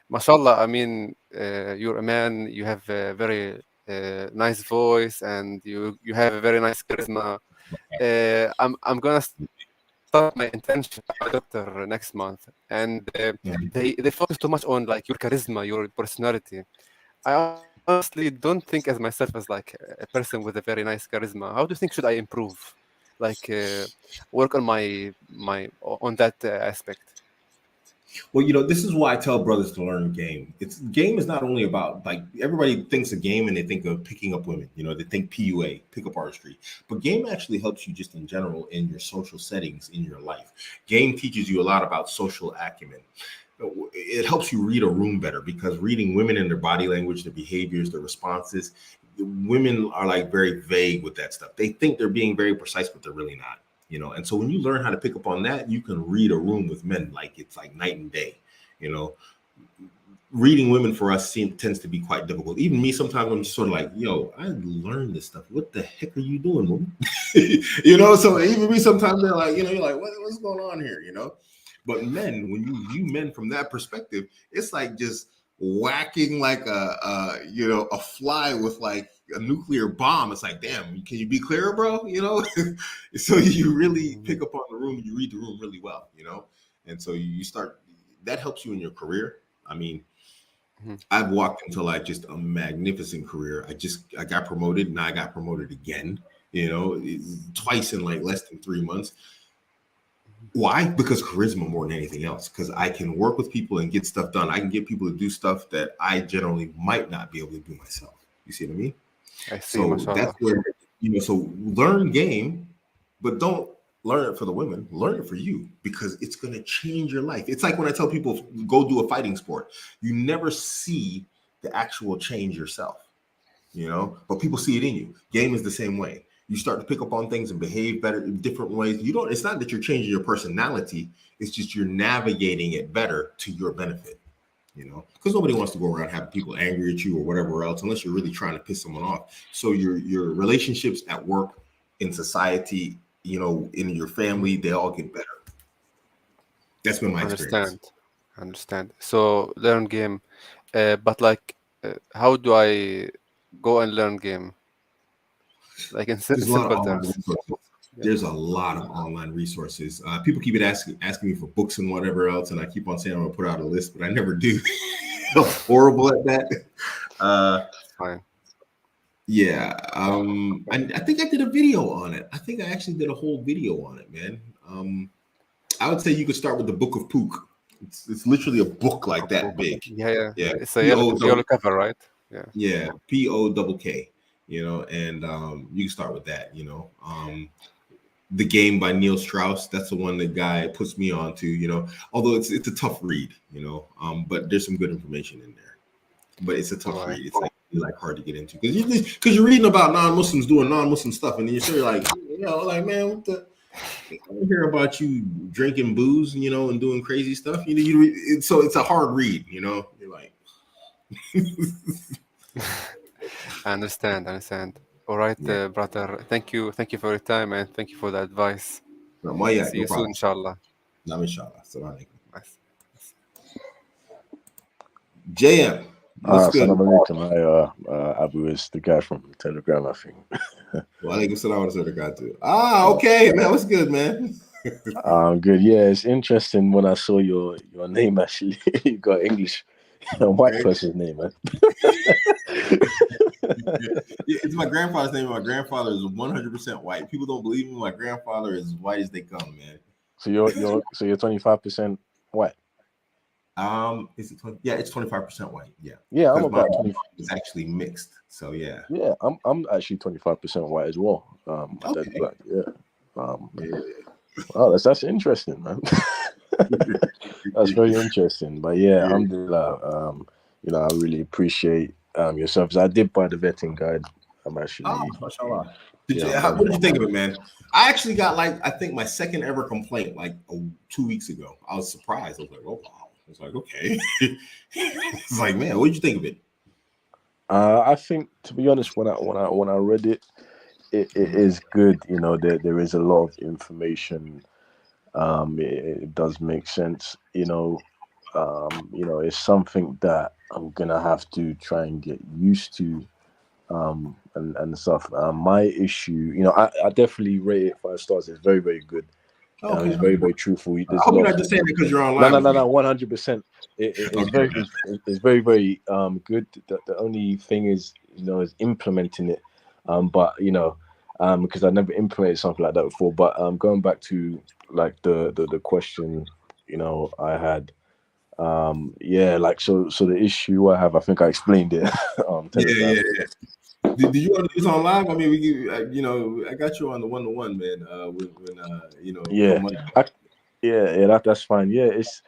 D: Mashallah, I mean, you're a man. You have a very nice voice, and you have a very nice charisma. I'm gonna start my internship at my doctor next month, and they focus too much on like your charisma, your personality. I honestly don't think as myself as like a person with a very nice charisma. How do you think should I improve? Like work on my on that aspect.
A: Well, you know, this is why I tell brothers to learn game. Game is not only about like everybody thinks a game and they think of picking up women. You know, they think PUA, pickup artistry, but game actually helps you just in general in your social settings in your life. Game teaches you a lot about social acumen. It helps you read a room better because reading women and their body language, their behaviors, their responses, women are like very vague with that stuff. They think they're being very precise, but they're really not. You know, and so when you learn how to pick up on that, you can read a room with men like it's like night and day. You know, reading women for us tends to be quite difficult. Even me, sometimes I'm just sort of like, yo, I learned this stuff. What the heck are you doing, woman? You know, so even me, sometimes they're like, you know, you're like, what's going on here? You know, but men, when you view men from that perspective, it's like just whacking like a fly with like a nuclear bomb. It's like, damn, can you be clearer, bro? You know, so you really pick up on the room, you read the room really well, you know, and so you start, that helps you in your career. I mean, I've walked into like just a magnificent career. I got promoted, and I got promoted again, you know, twice in like less than 3 months. Why? Because charisma more than anything else. Because I can work with people and get stuff done. I can get people to do stuff that I generally might not be able to do myself. You see what I mean?
D: I see.
A: So that's where, you know, so learn game, but don't learn it for the women. Learn it for you because it's going to change your life. It's like when I tell people go do a fighting sport. You never see the actual change yourself, you know, but people see it in you. Game is the same way. You start to pick up on things and behave better in different ways. It's not that you're changing your personality. It's just you're navigating it better to your benefit, you know, because nobody wants to go around having people angry at you or whatever else, unless you're really trying to piss someone off. So your relationships at work, in society, you know, in your family, they all get better. That's been my experience.
D: Understand. So learn game, but like, how do I go and learn game? Like in simple terms.
A: There's a lot of online resources. People keep asking me for books and whatever else, and I keep on saying I'm gonna put out a list, but I never do. I'm horrible at that.
D: Fine.
A: Yeah, I think I did a video on it. I think I actually did a whole video on it, man. I would say you could start with the Book of Pook. It's literally a book like that big.
D: Yeah. It's a yellow cover, right?
A: Yeah, POKK. You know, and you can start with that. You know, The Game by Neil Strauss. That's the one the guy puts me on to. You know, although it's a tough read. You know, but there's some good information in there. But it's a tough read. It's like like hard to get into because you're reading about non-Muslims doing non-Muslim stuff, and then you're like, like, man, what the. I don't hear about you drinking booze, and doing crazy stuff. So it's a hard read, You're like,
D: I understand. All right, brother. Thank you for your time and thank you for the advice. See you soon, inshallah.
A: Inshallah. Assalamu
D: Nice.
A: JM.
E: Assalamu alaikum. Abu is the guy from Telegram, I think.
A: Wa alaikum salam wa rahmatullahi. Okay, man. What's good, man?
E: Good. Yeah, it's interesting when I saw your name. Actually, you got English, a white person's name, man.
A: It's my grandfather's name. My grandfather is 100% white. People don't believe me. My grandfather is white as they come, man.
E: So you're 25% white.
A: Is it 20? Yeah, it's 25% white. Yeah.
E: Yeah, I'm about 20.
A: It's actually mixed. So yeah.
E: Yeah, I'm actually 25% white as well. My dad's black. Yeah. Wow, that's interesting, man. That's very interesting. But yeah, alhamdulillah, I really appreciate your service. I did buy the vetting guide. I'm actually
A: mashallah. What did you think of it, man? I actually got I think my second ever complaint 2 weeks ago. I was surprised. I was like, oh wow. I was like, okay. It's like, man, what did you think of it?
E: I think, to be honest, when I read it, it is good. There is a lot of information. It does make sense. It's something that I'm gonna have to try and get used to, and stuff. My issue, I definitely rate it 5 stars. It's very, very good.
A: Okay.
E: It's very, very truthful.
A: I hope you're not just saying it because you're online.
E: No, 100%. It's very, very good. The only thing is, is implementing it. Because I never implemented something like that before. But going back to the question, I had, so the issue I have, I think I explained it.
A: Yeah. Did you want to do this online? I mean, I got you on the 1-to-1, man.
E: That's fine. Yeah, it's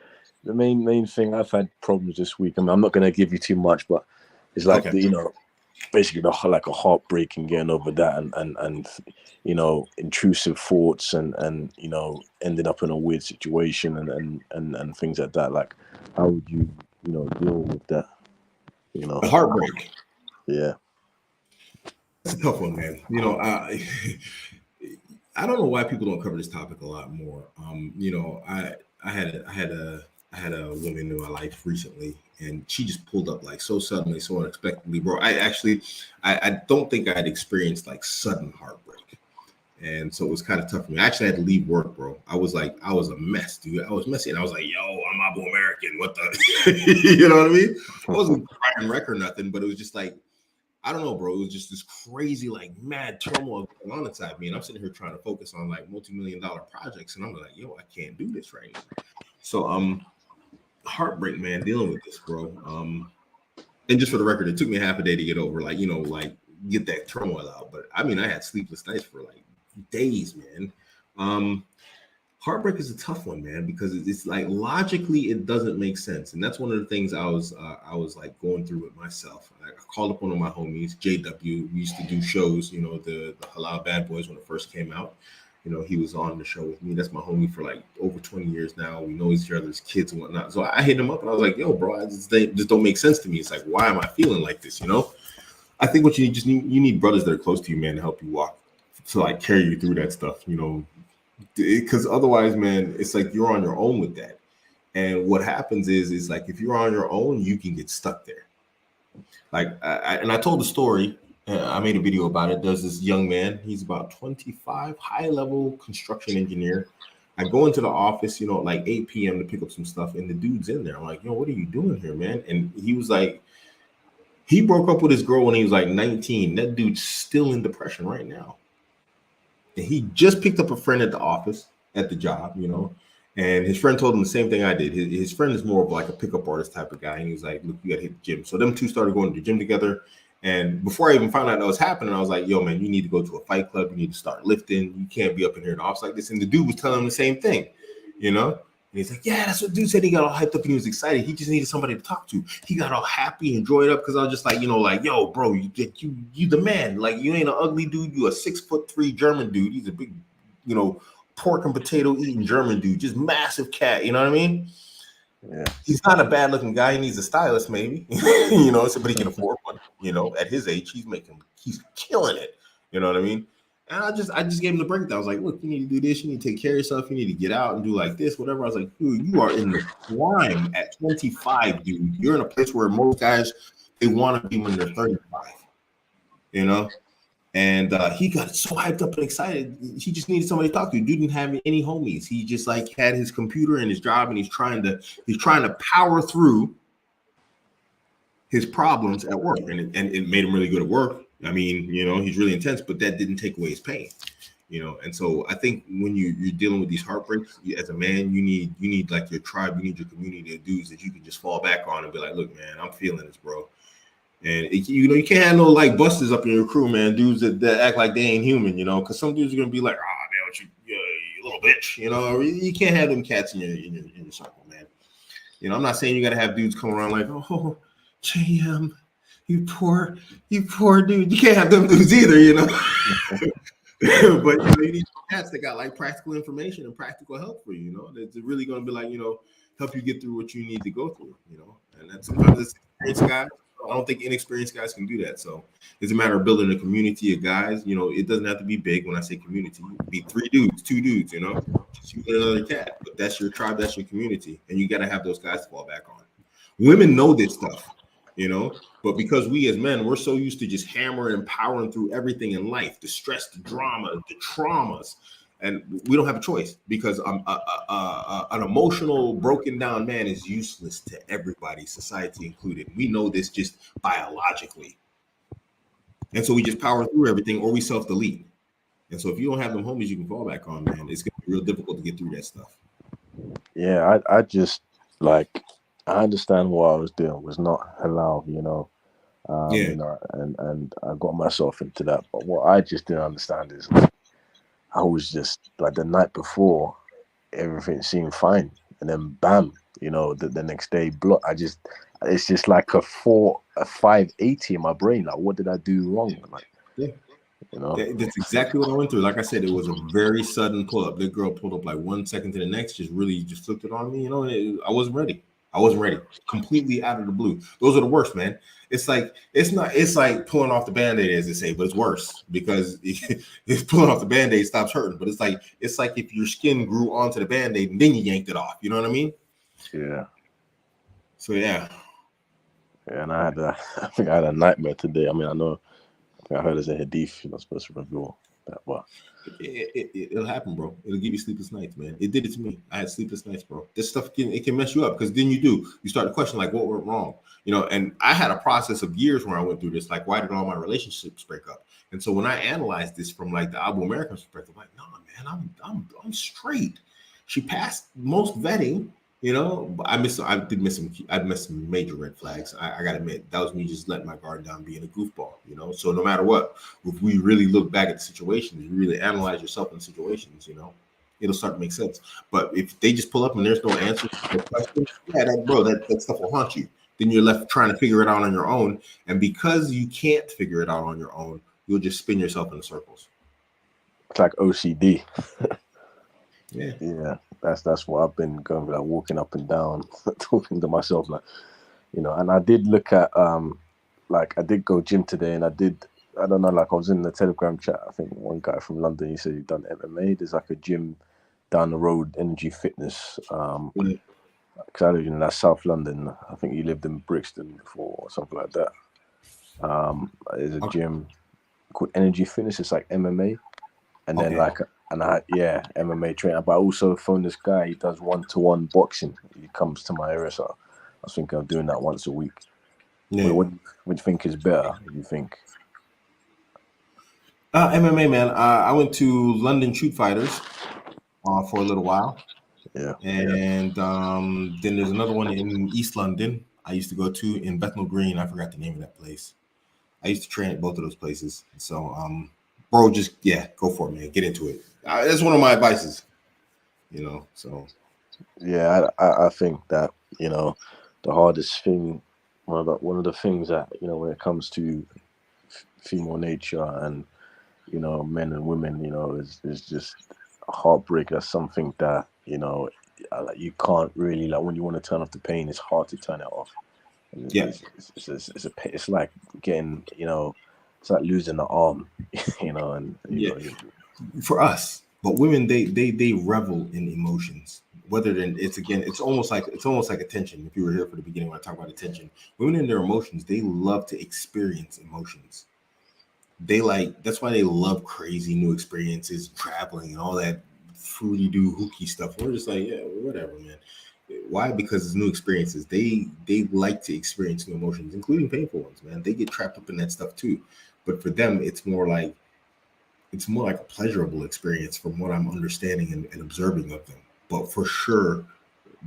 E: the main thing. I've had problems this week. I mean, I'm not gonna give you too much, but it's like basically like a heartbreak and getting over that, and intrusive thoughts, and ending up in a weird situation, and things like that. Like, how would you deal with that?
A: The heartbreak.
E: Yeah.
A: It's a tough one, man. I don't know why people don't cover this topic a lot more. I had a woman in my life recently, and she just pulled up so suddenly, so unexpectedly, bro. I don't think I had experienced sudden heartbreak, and so it was kind of tough for me. I actually had to leave work, bro. I was a mess, dude. I was messy, and I was like, yo, I'm Abuamerican. What the, you know what I mean? I wasn't crying wreck or nothing, but it was just I don't know, bro. It was just this crazy, mad turmoil going on inside me. And I'm sitting here trying to focus on multi-million-dollar projects. And I'm like, yo, I can't do this right now. So heartbreak, man, dealing with this, bro. And just for the record, it took me half a day to get over, get that turmoil out. But I mean, I had sleepless nights for days, man. Heartbreak is a tough one, man, because it's logically it doesn't make sense, and that's one of the things I was going through with myself. I called up one of my homies, JW. We used to do shows, the Halal Bad Boys when it first came out. He was on the show with me. That's my homie for over 20 years now. We know each other's kids and whatnot. So I hit him up and I was like, yo, bro, just don't make sense to me. It's why am I feeling like this? I think what you need brothers that are close to you, man, to help you walk, to carry you through that stuff, because otherwise, man, it's you're on your own with that. And what happens is if you're on your own, you can get stuck there. I told the story. I made a video about it. There's this young man. He's about 25, high-level construction engineer. I go into the office, 8 p.m. to pick up some stuff, and the dude's in there. I'm like, yo, what are you doing here, man? And he was he broke up with his girl when he was 19. That dude's still in depression right now. And he just picked up a friend at the office, at the job, and his friend told him the same thing I did. His friend is more of a pickup artist type of guy. And he was like, look, you got to hit the gym. So them two started going to the gym together. And before I even found out that was happening, I was like, yo, man, you need to go to a fight club. You need to start lifting. You can't be up in here in the office like this. And the dude was telling him the same thing, And he's like, yeah, that's what dude said. He got all hyped up and he was excited. He just needed somebody to talk to. He got all happy and joyed up because I was just like, like, yo, bro, you the man. Like, you ain't an ugly dude. You a 6'3" German dude. He's a big, pork and potato eating German dude, just massive cat. You know what I mean?
E: Yeah.
A: He's not a bad looking guy. He needs a stylist, maybe. So but he can afford one. At his age, he's killing it. You know what I mean? And I just gave him the breakdown. I was like, look, you need to do this. You need to take care of yourself. You need to get out and do like this, whatever. I was like, dude, you are in the prime at 25, dude. You're in a place where most guys, they want to be when they're 35, And he got so hyped up and excited. He just needed somebody to talk to. Dude didn't have any homies. He just like had his computer and his job, and he's trying to power through his problems at work. And it made him really good at work. I mean, he's really intense, but that didn't take away his pain. And so I think when you're dealing with these heartbreaks, as a man, you need like your tribe, you need your community of dudes that you can just fall back on and be like, look, man, I'm feeling this, bro. And you can't have no like busters up in your crew, man. Dudes that act like they ain't human, because some dudes are gonna be like, oh man, you little bitch, You can't have them cats in your circle, man. I'm not saying you gotta have dudes come around like, oh, JM, you poor dude. You can't have them dudes either, But you need cats that got like practical information and practical help for you, that's really gonna be like, help you get through what you need to go through, And that's sometimes it's experienced guys. I don't think inexperienced guys can do that. So it's a matter of building a community of guys. It doesn't have to be big. When I say community, it could be 3 dudes, 2 dudes, just you and another cat. But that's your tribe, that's your community. And you got to have those guys to fall back on. Women know this stuff, but because we as men, we're so used to just hammering and powering through everything in life, the stress, the drama, the traumas. And we don't have a choice because an emotional, broken down man is useless to everybody, society included. We know this just biologically. And so we just power through everything or we self-delete. And so if you don't have them homies you can fall back on, man, it's going to be real difficult to get through that stuff.
E: Yeah, I just like, I understand what I was doing was not halal, and I got myself into that. But what I just didn't understand is I was just like the night before, everything seemed fine, and then bam, the next day, it's just like a 580 in my brain. Like, what did I do wrong? Like,
A: that's exactly what I went through. Like I said, it was a very sudden pull up. The girl pulled up like 1 second to the next, just flipped it on me. I wasn't ready. Completely out of the blue. Those are the worst, man. It's like pulling off the Band-Aid, as they say, but it's worse because it's pulling off the Band-Aid stops hurting. But it's like if your skin grew onto the Band-Aid and then you yanked it off. You know what I mean?
E: Yeah.
A: So yeah.
E: And I think I had a nightmare today. I mean, I heard there's a hadith you're not supposed to reveal that, but
A: it'll happen, bro. It'll give you sleepless nights, man. It did it to me. I had sleepless nights, bro. This stuff can mess you up because then you start to question like what went wrong, And I had a process of years where I went through this. Like, why did all my relationships break up? And so when I analyzed this from like the Abuamerican perspective, like, no, man, I'm straight. She passed most vetting. I did miss some major red flags. I gotta admit, that was me just letting my guard down, being a goofball, So no matter what, if we really look back at the situations, you really analyze yourself in situations, it'll start to make sense. But if they just pull up and there's no answer to the question, that stuff will haunt you. Then you're left trying to figure it out on your own. And because you can't figure it out on your own, you'll just spin yourself in circles.
E: It's like OCD.
A: Yeah.
E: That's what I've been going, like walking up and down, talking to myself, like, and I did look at like I did go gym today, and I don't know, like I was in the Telegram chat. I think one guy from London, he said he'd done MMA. There's like a gym down the road, Energy Fitness. Because I live in South London. I think he lived in Brixton before or something like that. There's a gym called Energy Fitness. It's like MMA, and then MMA trainer. But I also phoned this guy. He does 1-to-1 boxing. He comes to my area, so I was thinking of doing that once a week.
A: Yeah.
E: What do you think is better? You think?
A: MMA, man. I went to London Shoot Fighters for a little while.
E: Yeah.
A: And then there's another one in East London I used to go to in Bethnal Green. I forgot the name of that place. I used to train at both of those places. So, bro, just, go for it, man. Get into it. That's one of my advices, so.
E: Yeah, I think that, the hardest thing, one of the things that, when it comes to female nature and, men and women, is just heartbreak. That's something that, like, you can't really, like, when you want to turn off the pain, it's hard to turn it off. And
A: Yeah.
E: it's like getting, it's like losing the arm, and
A: For us, but women, they revel in emotions. Whether then it's almost like attention. If you were here for the beginning when I talk about attention, women and their emotions, they love to experience emotions. That's why they love crazy new experiences, traveling and all that fruity do hooky stuff. We're just like, yeah, whatever, man. Why? Because it's new experiences. They like to experience new emotions, including painful ones, man. They get trapped up in that stuff too. But for them, it's more like a pleasurable experience from what I'm understanding and observing of them. But for sure,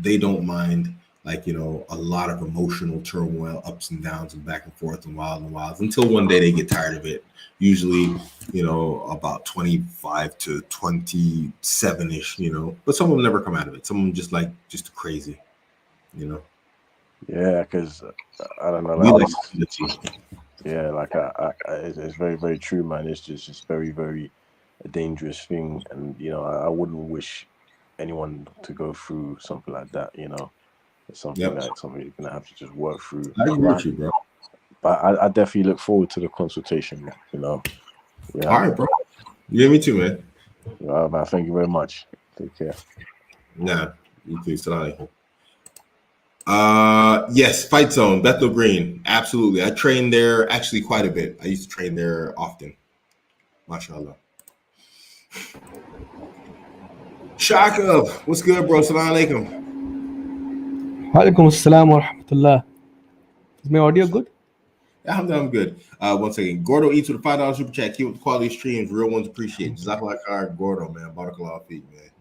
A: they don't mind, like, a lot of emotional turmoil, ups and downs and back and forth and wilds until one day they get tired of it. Usually, about 25 to 27-ish, but some of them never come out of it. Some of them just crazy,
E: Yeah, because I don't know. Yeah, like it's very, very true, man. It's just very, very a dangerous thing, and I wouldn't wish anyone to go through something like that. It's something
A: Yep.
E: that something you're gonna have to just work through.
A: I agree with you, bro.
E: But I definitely look forward to the consultation. Yeah.
A: All right, bro. Yeah, me too, man.
E: Man, thank you very much. Take care.
A: Nah, you too. Salam. Yes, Fight Zone, Bethel Green. Absolutely. I trained there actually quite a bit. I used to train there often. MashaAllah. Shaka, what's good, bro? Salam alaikum.
F: Walaikum assalam wa rahmatullah. Is my audio good?
A: I'm good. One second. Gordo eats with a $5 super chat. Keep with the quality streams. Real ones appreciate. Jazakallah khair, Gordo, man. Barakallah feet, man.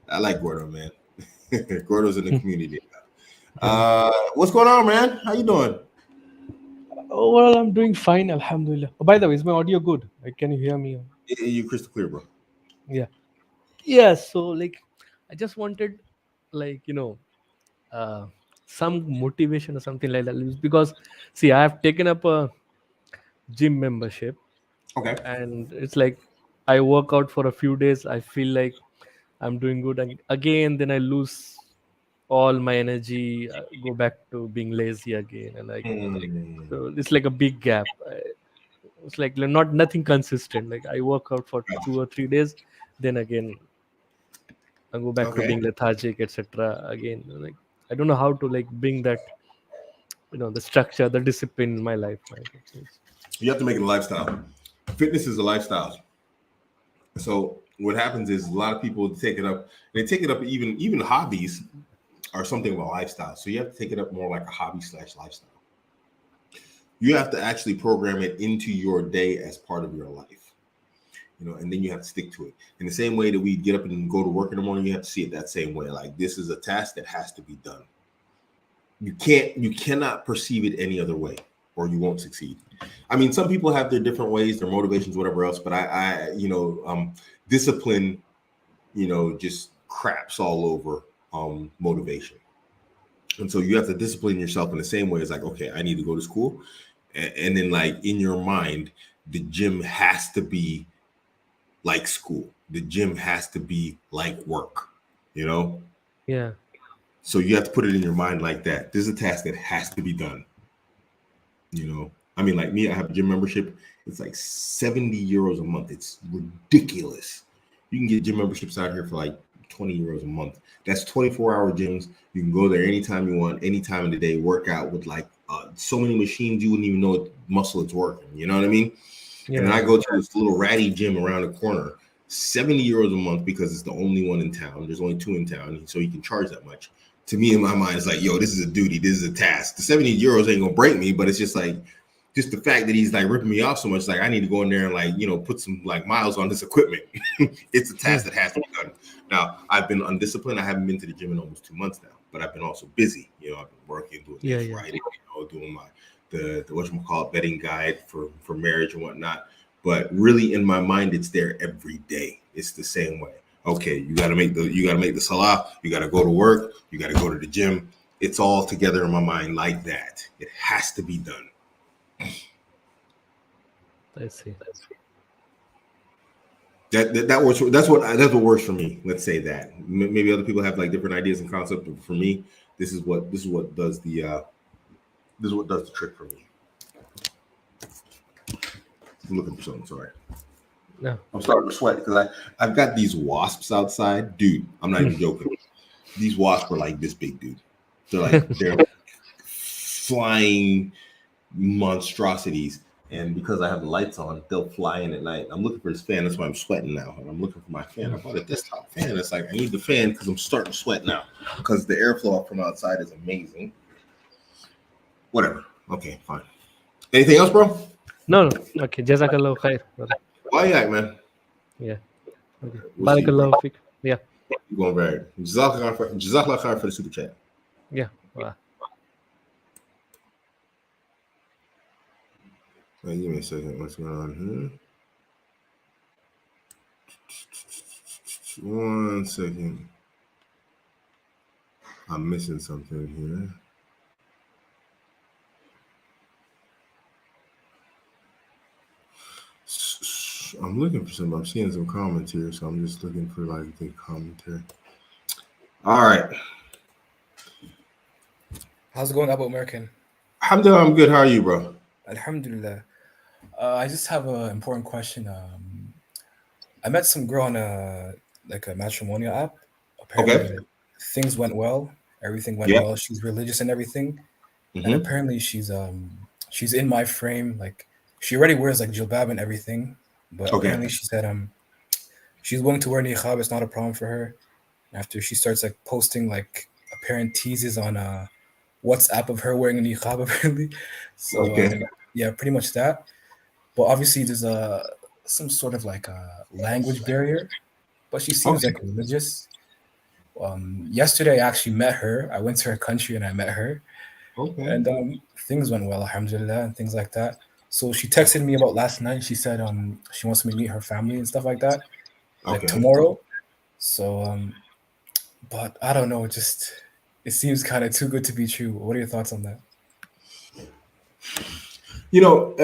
A: I like Gordo, man. Gordo's in the community. What's going on, man? How you doing?
F: Oh, well, I'm doing fine, alhamdulillah. Oh, by the way, is my audio good? Can you hear me?
A: You crystal clear, bro.
F: Yeah. So, I just wanted, some motivation or something like that. Because, see, I have taken up a gym membership.
A: Okay.
F: And it's like I work out for a few days. I feel like I'm doing good. And again, then I lose all my energy, go back to being lazy again. And so it's like a big gap. It's like nothing consistent. Like I work out for 2 or 3 days, then again I go back to being lethargic, etc. Again, I don't know how to bring that, the structure, the discipline in my life.
A: You have to make it a lifestyle. Fitness is a lifestyle. So what happens is a lot of people take it up. They take it up even hobbies are something of a lifestyle. So you have to take it up more like a hobby / lifestyle. You have to actually program it into your day as part of your life, and then you have to stick to it. In the same way that we get up and go to work in the morning, you have to see it that same way. Like, this is a task that has to be done. You cannot perceive it any other way, or you won't succeed. I mean, some people have their different ways, their motivations, whatever else, but I discipline, just craps all over motivation. And so you have to discipline yourself in the same way as like, okay, I need to go to school. And then like in your mind, the gym has to be like school. The gym has to be like work,
F: Yeah.
A: So you have to put it in your mind like that. This is a task that has to be done. I mean, like me, I have a gym membership. It's like 70 euros a month. It's ridiculous. You can get gym memberships out here for like 20 euros a month. That's 24-hour gyms. You can go there anytime you want, any time of the day, work out with like so many machines you wouldn't even know what muscle it's working. You know what I mean? Yeah. And then I go to this little ratty gym around the corner, 70 euros a month because it's the only one in town. There's only 2 in town, so you can charge that much. To me, in my mind, it's like, yo, this is a duty. This is a task. The 70 euros ain't gonna break me, but it's just like, just the fact that he's like ripping me off so much, like I need to go in there and like, put some like miles on this equipment. It's a task that has to be done. Now, I've been undisciplined. I haven't been to the gym in almost 2 months now, but I've been also busy. I've been working, doing this, writing, doing my the whatchamacallit betting guide for marriage and whatnot. But really in my mind, it's there every day. It's the same way. Okay, you gotta make the salah, you gotta go to work, you gotta go to the gym. It's all together in my mind like that. It has to be done.
F: I see.
A: That works. That's what works for me. Let's say that. Maybe other people have like different ideas and concepts, but for me, this is what does the trick for me. I'm looking for something. Sorry.
F: No.
A: I'm starting to sweat because I've got these wasps outside, dude. I'm not even joking. These wasps are like this big, dude. They're flying monstrosities. And because I have the lights on, they'll fly in at night. I'm looking for this fan. That's why I'm sweating now. And I'm looking for my fan. I bought a desktop fan. It's like, I need the fan because I'm starting to sweat now because the airflow from outside is amazing. Whatever. Okay, fine. Anything else, bro?
F: No. Okay. Jazakallah khair.
A: Why you at, man?
F: Yeah. Okay.
A: We'll see you, bro.
F: Barakallahu fik. Yeah.
A: You're going very. Jazakallah khair for the super chat.
F: Yeah. Wow.
A: Wait, give me a second. What's going on here? 1 second. I'm missing something here. I'm looking for some. I'm seeing some comments here, so I'm just looking for like the commentary. All right.
G: How's it going, Abuamerican?
A: Alhamdulillah, I'm good. How are you, bro?
G: Alhamdulillah. I just have an important question. I met some girl on a matrimonial app. Apparently, things went well. Everything went well. She's religious and everything, and apparently she's in my frame. Like, she already wears like jilbab and everything, but apparently she said she's willing to wear niqab. It's not a problem for her. After she starts like posting like apparent teases on WhatsApp of her wearing a niqab, apparently. So yeah, pretty much that. But obviously there's some sort of like a language barrier, but she seems like religious. Yesterday I actually met her. I went to her country and I met her. And things went well, alhamdulillah, and things like that. So she texted me about last night. She said she wants me to meet her family and stuff like that, like tomorrow. So but I don't know, it seems kind of too good to be true. What are your thoughts on that?
A: You know,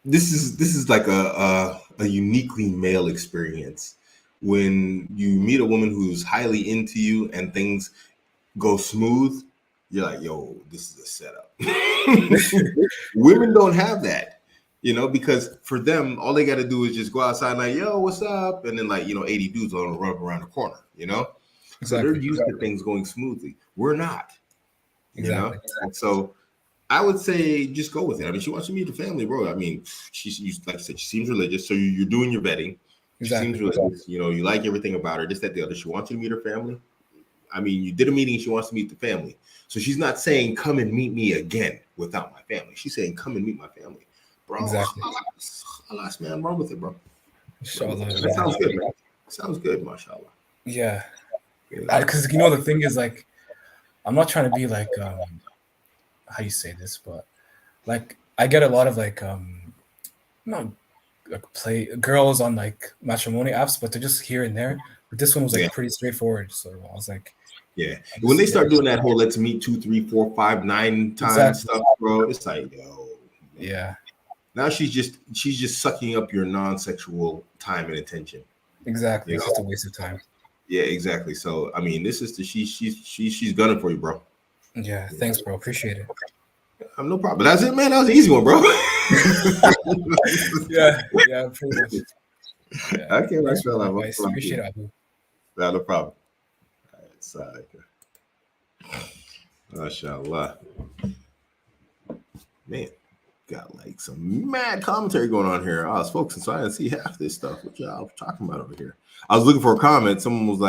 A: this is like a uniquely male experience. When you meet a woman who's highly into you and things go smooth, you're like, yo, this is a setup. Women don't have that, you know, because for them, all they got to do is just go outside like, yo, what's up? And then 80 dudes on run around the corner, you know? Exactly. So they're used to things going smoothly. We're not, you know? So I would say just go with it. I mean, she wants to meet the family, bro. I mean, like I said, she seems religious. So you're doing your vetting. She seems religious. You know, you like everything about her, this, that, the other. She wants you to meet her family. I mean, you did a meeting. She wants to meet the family. So she's not saying, come and meet me again without my family. She's saying, come and meet my family. Bro, alas, man, wrong with it, bro.
G: Inshallah.
A: That sounds good, man. Sounds good, mashallah.
G: Yeah. Because, you know, the thing is, like, I'm not trying to be like, how you say this, but like I get a lot of like play girls on like matrimony apps, but they're just here and there. But this one was like pretty straightforward. So I was like,
A: when they start doing that whole let's meet 2, 3, 4, 5, 9 times stuff, bro, it's like, yo,
G: yeah.
A: Now she's just sucking up your non-sexual time and attention.
G: Exactly, it's just a waste of time.
A: Yeah, exactly. So I mean, this is she's gunning for you, bro.
G: Yeah, thanks, bro. Appreciate it.
A: No problem. That's it, man. That was an easy one, bro.
G: yeah, pretty much. Yeah.
A: Okay, that's right.
G: Appreciate it, Abu.
A: No problem. Mashallah. Man, got like some mad commentary going on here. I was focusing, so I didn't see half this stuff. What y'all talking about over here? I was looking for a comment. Someone was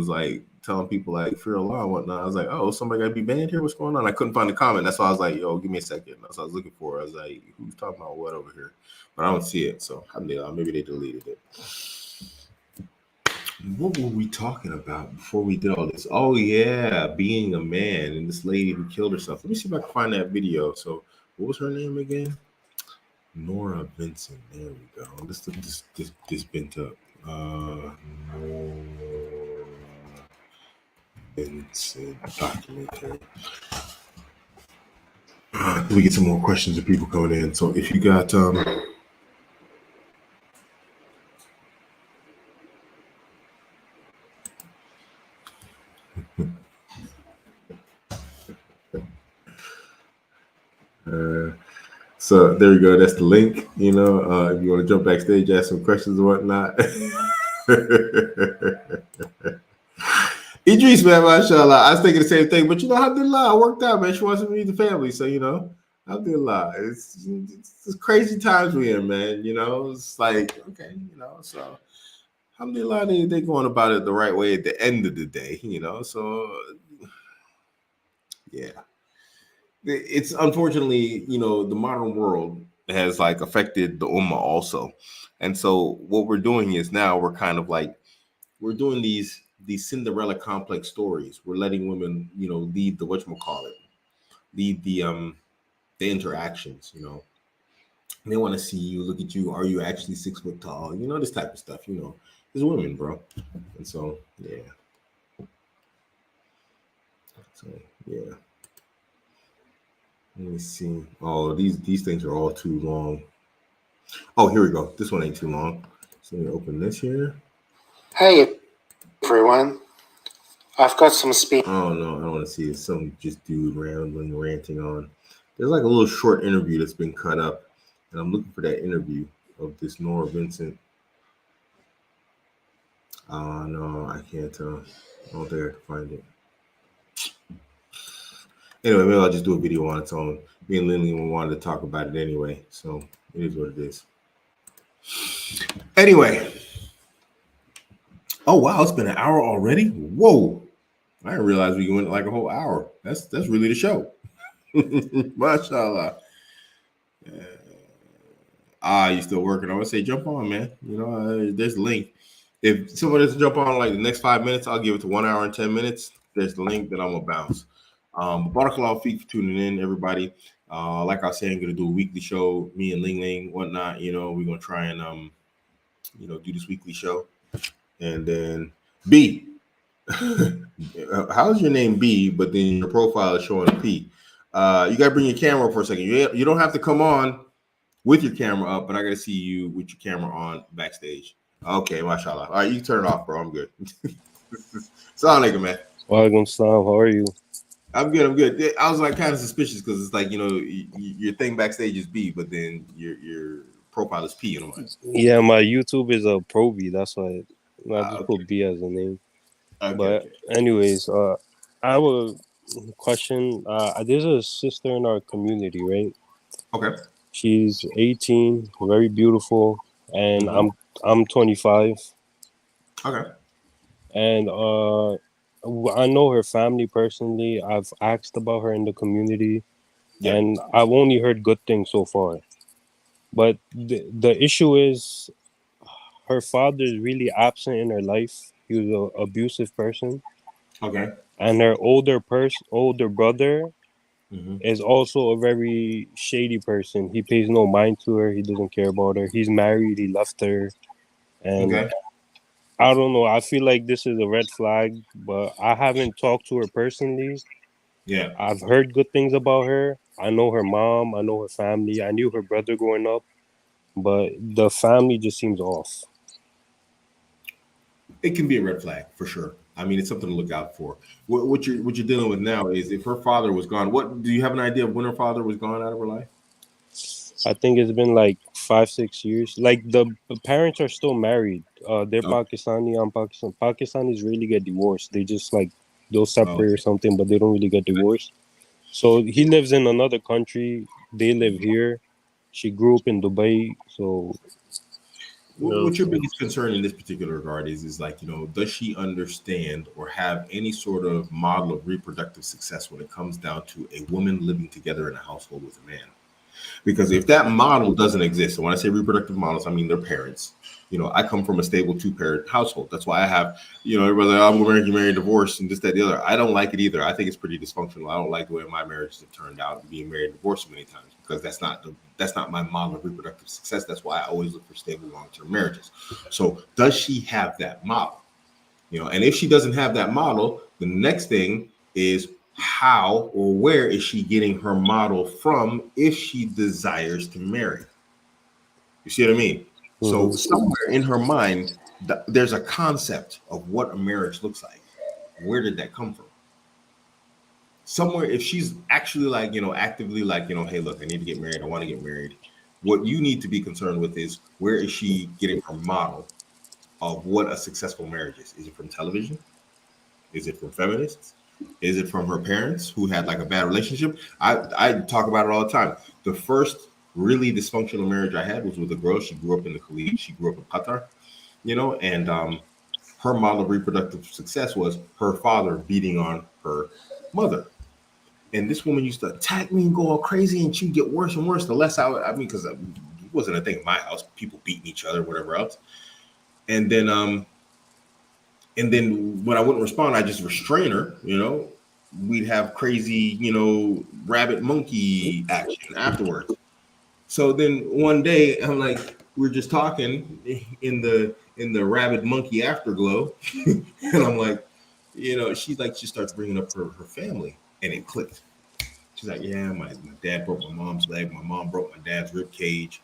A: like, telling people like fear Allah and whatnot. I was like, oh, somebody gotta be banned here. What's going on? I couldn't find the comment. That's why I was like, yo, give me a second. That's what I was looking for. I was like, who's talking about what over here? But I don't see it. So maybe they deleted it. What were we talking about before we did all this? Oh yeah, being a man and this lady who killed herself. Let me see if I can find that video. So what was her name again? Nora Vincent. There we go. This bent up. Documentary. We get some more questions of people coming in. So if you got so there we go. That's the link. You know, if you want to jump backstage, ask some questions or whatnot. Idris, man, mashallah. I was thinking the same thing, but you know, alhamdulillah, I worked out, man. She wants to meet the family, so you know, alhamdulillah. It's crazy times we're in, man. You know, it's like, okay, you know, so alhamdulillah, they going about it the right way at the end of the day, you know. So yeah. It's unfortunately, you know, the modern world has like affected the ummah also. And so what we're doing is now we're kind of like we're doing these Cinderella complex stories. We're letting women, you know, lead the whatchamacallit, lead the interactions, you know. And they want to see you, look at you, are you actually 6 foot tall? You know, this type of stuff, you know. It's women, bro. And so yeah. So yeah. Let me see. Oh, these things are all too long. Oh, here we go. This one ain't too long. So let me open this here.
H: Hey, everyone. I've got some speed.
A: Oh, no, I don't want to see it. Some just dude rambling, ranting on. There's like a little short interview that's been cut up. And I'm looking for that interview of this Nora Vincent. Oh, no, I can't tell. I don't think I can find it. Anyway, maybe I'll just do a video on its own. Me and Lindley wanted to talk about it anyway, so it is what it is. Anyway. Oh wow, it's been an hour already. Whoa! I didn't realize we went like a whole hour. That's really the show. Mashallah. You still working? I would say jump on, man. You know, there's a link. If someone doesn't jump on like the next 5 minutes, I'll give it to 1 hour and 10 minutes. There's the link that I'm gonna bounce. Barakallahu feek for tuning in, everybody. Like I was saying, I'm gonna do a weekly show. Me and Ling Ling, whatnot. You know, we're gonna try and you know, do this weekly show. And then B, how's your name B? But then your profile is showing a P. You gotta bring your camera up for a second. You don't have to come on with your camera up, but I gotta see you with your camera on backstage. Okay, mashallah. All right, you can turn it off, bro. I'm good. Assalamu alaikum, man.
I: Walaikum salam. How are you?
A: I'm good. I'm good. I was like kind of suspicious because it's like, you know, your thing backstage is B, but then your profile is P. And I'm like,
I: yeah, my YouTube is a Pro V. That's why I just put B as a name.
A: Okay,
I: but anyways, I have a question. There's a sister in our community, right?
A: Okay.
I: She's 18, very beautiful, and I'm 25.
A: Okay.
I: And I know her family personally. I've asked about her in the community, and I've only heard good things so far. But the issue is her father is really absent in her life. He was an abusive person.
A: Okay.
I: And her older brother is also a very shady person. He pays no mind to her. He doesn't care about her. He's married. He left her. And I don't know. I feel like this is a red flag, but I haven't talked to her personally.
A: Yeah.
I: I've heard good things about her. I know her mom. I know her family. I knew her brother growing up. But the family just seems off.
A: It can be a red flag for sure. I mean, it's something to look out for. What you're dealing with now is if her father was gone. What do you have an idea of when her father was gone out of her life?
I: I think it's been like 5-6 years. Like the parents are still married. They're Pakistani. I'm Pakistan. Pakistanis really get divorced. They just like they'll separate or something, but they don't really get divorced. So he lives in another country. They live here. She grew up in Dubai. So
A: what's your biggest concern in this particular regard is like, you know, does she understand or have any sort of model of reproductive success when it comes down to a woman living together in a household with a man? Because if that model doesn't exist, and when I say reproductive models, I mean their parents. You know, I come from a stable 2-parent household. That's why I have, you know, everybody's like, I'm American, married, divorced, and this, that, the other. I don't like it either. I think it's pretty dysfunctional. I don't like the way my marriages have turned out, being married, divorced many times. because that's not my model of reproductive success. That's why I always look for stable long-term marriages. So does she have that model? And if she doesn't have that model, the next thing is how or where is she getting her model from if she desires to marry? You see what I mean? So somewhere in her mind, there's a concept of what a marriage looks like. Where did that come from? Somewhere, if she's actually like, actively like, hey, look, I need to get married. I want to get married. What you need to be concerned with is where is she getting her model of what a successful marriage is? Is it from television? Is it from feminists? Is it from her parents who had like a bad relationship? I talk about it all the time. The first really dysfunctional marriage I had was with a girl. She grew up in the Khalid. She grew up in Qatar, and her model of reproductive success was her father beating on her mother. And this woman used to attack me and go all crazy, and she'd get worse and worse. The less because it wasn't a thing in my house, people beating each other, whatever else. And then when I wouldn't respond, I just restrain her. We'd have crazy, rabbit monkey action afterwards. So then one day I'm like, we're just talking in the rabbit monkey afterglow, and I'm like, she starts bringing up her family, and it clicked. She's like, yeah, my dad broke my mom's leg. My mom broke my dad's rib cage.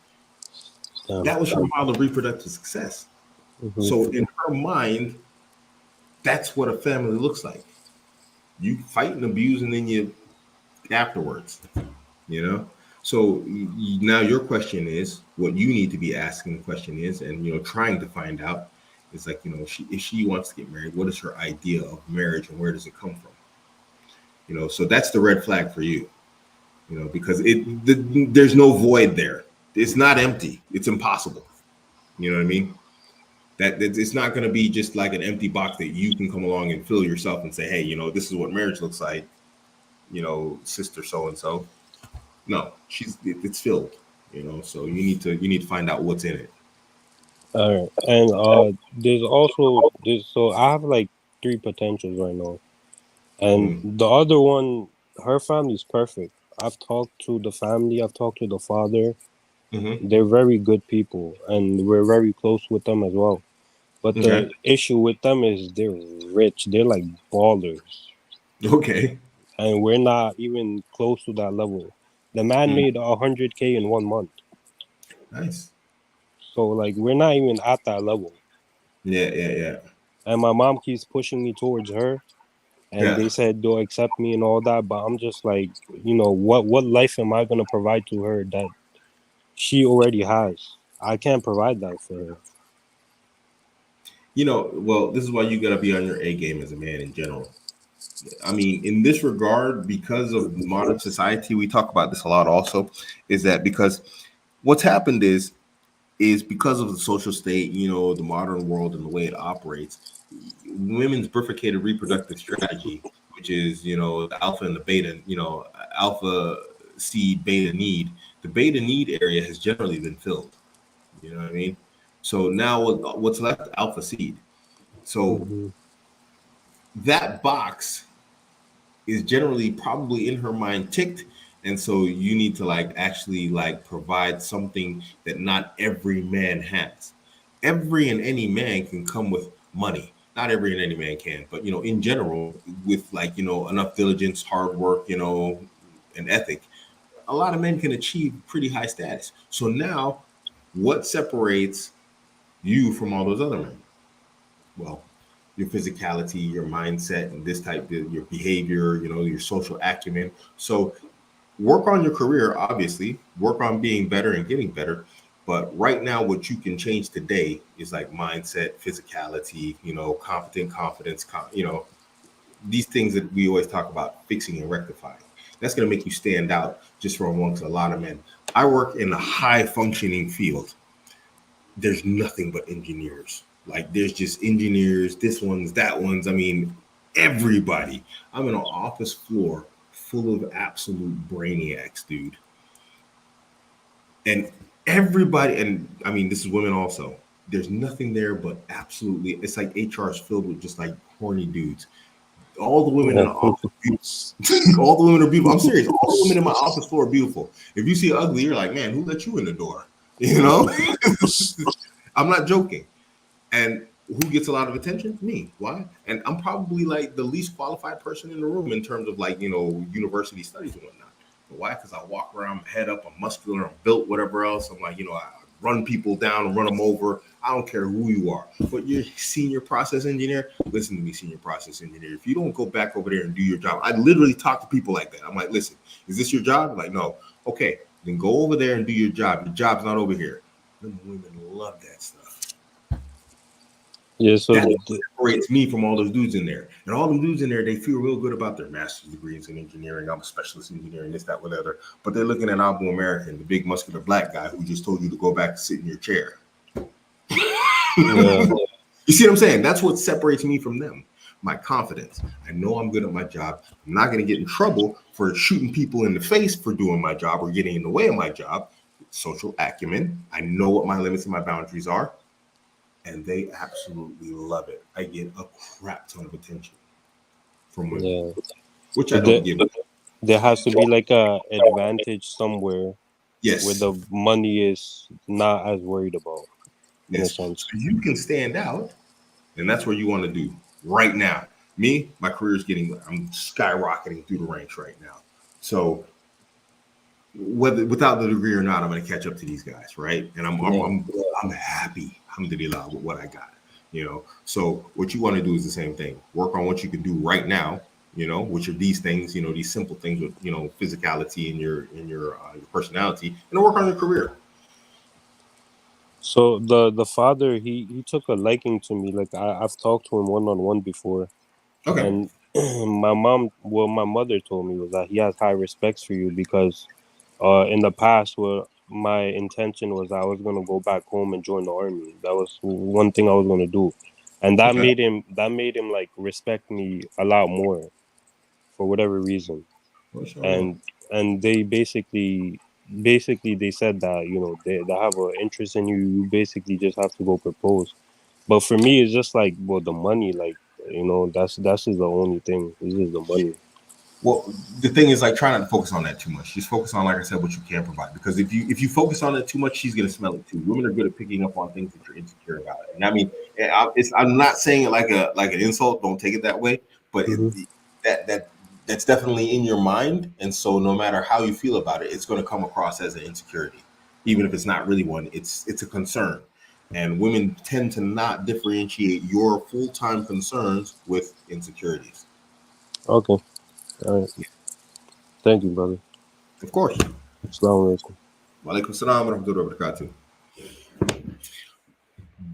A: That was her model of reproductive success. So in her mind, that's what a family looks like. You fight and abuse, and then you afterwards, So now your question is, what you need to be asking the question is, and trying to find out is like, if she wants to get married, what is her idea of marriage and where does it come from? So that's the red flag for you, because there's no void there. It's not empty. It's impossible. You know what I mean? That it's not going to be just like an empty box that you can come along and fill yourself and say, hey, this is what marriage looks like, sister so-and-so. No, it's filled, so you need to find out what's in it.
I: All right. And there's also so I have like 3 potentials right now. And the other one, her family's perfect. I've talked to the family, I've talked to the father. They're very good people, and we're very close with them as well. But the issue with them is they're rich. They're like ballers.
A: Okay.
I: And we're not even close to that level. The man made 100K in 1 month.
A: Nice.
I: So like we're not even at that level.
A: Yeah.
I: And my mom keeps pushing me towards her. And they said they'll accept me and all that, but I'm just like, what life am I gonna provide to her that she already has? I can't provide that for her.
A: Well, this is why you gotta be on your A game as a man in general. I mean, in this regard, because of modern society, we talk about this a lot also, is that because what's happened is because of the social state, the modern world and the way it operates, women's bifurcated reproductive strategy, which is, the alpha and the beta, alpha seed, beta need, the beta need area has generally been filled. You know what I mean? So now what's left? Alpha seed. So that box is generally probably in her mind ticked. And so you need to actually provide something that not every man has. Every and any man can come with money. Not every and any man can, but in general, with enough diligence, hard work, and ethic, a lot of men can achieve pretty high status. So now what separates you from all those other men? Well, your physicality, your mindset, and this type of your behavior, your social acumen. So work on your career, obviously, work on being better and getting better. But right now, what you can change today is mindset, physicality, confidence, these things that we always talk about fixing and rectifying. That's going to make you stand out just from amongst a lot of men. I work in a high functioning field. There's nothing but engineers. There's just engineers, this one's, that one's. I mean, everybody. I'm in an office floor full of absolute brainiacs, dude. And everybody, and I mean, this is women also. There's nothing there but absolutely, it's like HR is filled with just horny dudes. All the women in the office, all the women are beautiful. I'm serious. All the women in my office floor are beautiful. If you see ugly, you're like, man, who let you in the door? You know, I'm not joking. And who gets a lot of attention? Me. Why? And I'm probably like the least qualified person in the room in terms of like, you know, university studies and whatnot. But why? Because I walk around, head up, I'm muscular, I'm built, whatever else. I'm like, you know, I run people down and run them over. I don't care who you are. But you're senior process engineer. Listen to me, senior process engineer. If you don't go back over there and do your job, I literally talk to people like that. I'm like, listen, is this your job? I'm like, no. Okay, then go over there and do your job. Your job's not over here. Them women love that stuff.
I: Yeah, so
A: that separates me from all those dudes in there. And all the dudes in there, they feel real good about their master's degrees in engineering. I'm a specialist in engineering, this, that, whatever. But they're looking at Abuamerican, the big muscular black guy who just told you to go back and sit in your chair.
I: yeah.
A: You see what I'm saying? That's what separates me from them. My confidence. I know I'm good at my job. I'm not going to get in trouble for shooting people in the face for doing my job or getting in the way of my job. Social acumen. I know what my limits and my boundaries are. And they absolutely love it. I get a crap ton of attention from women, which I don't give.
I: There has to be like a advantage somewhere,
A: yes,
I: where the money is not as worried about. In a sense,
A: so you can stand out, and that's what you want to do right now. Me, my career is I'm skyrocketing through the ranks right now. So whether without the degree or not, I'm going to catch up to these guys, right? And I'm happy, alhamdulillah, with what I got, you know. So what you want to do is the same thing. Work on what you can do right now, you know, which are these things, you know, these simple things with, you know, physicality and your personality, and work on your career.
I: So the father, he took a liking to me. Like I've talked to him one-on-one before.
A: Okay.
I: And my mother told me was that he has high respects for you because in the past, my intention was I was gonna go back home and join the army. That was one thing I was gonna do, and that made him like respect me a lot more for whatever reason. And they basically they said that, you know, they have an interest in you. You basically just have to go propose. But for me, it's just like, well, the money, like, you know, that's just the only thing. It's just the money.
A: Well, the thing is, like, try not to focus on that too much. Just focus on, like I said, what you can provide. Because if you focus on it too much, she's gonna smell it too. Women are good at picking up on things that you're insecure about. And I mean, I'm not saying it like an insult. Don't take it that way. But that's definitely in your mind. And so, no matter how you feel about it, it's going to come across as an insecurity, even if it's not really one. It's a concern. And women tend to not differentiate your full-time concerns with insecurities.
I: Okay. All right. Thank you, brother.
A: Of course.
I: Assalamu alaikum.
A: Wa alaikum salam wa rahmatullahi wa barakatuh.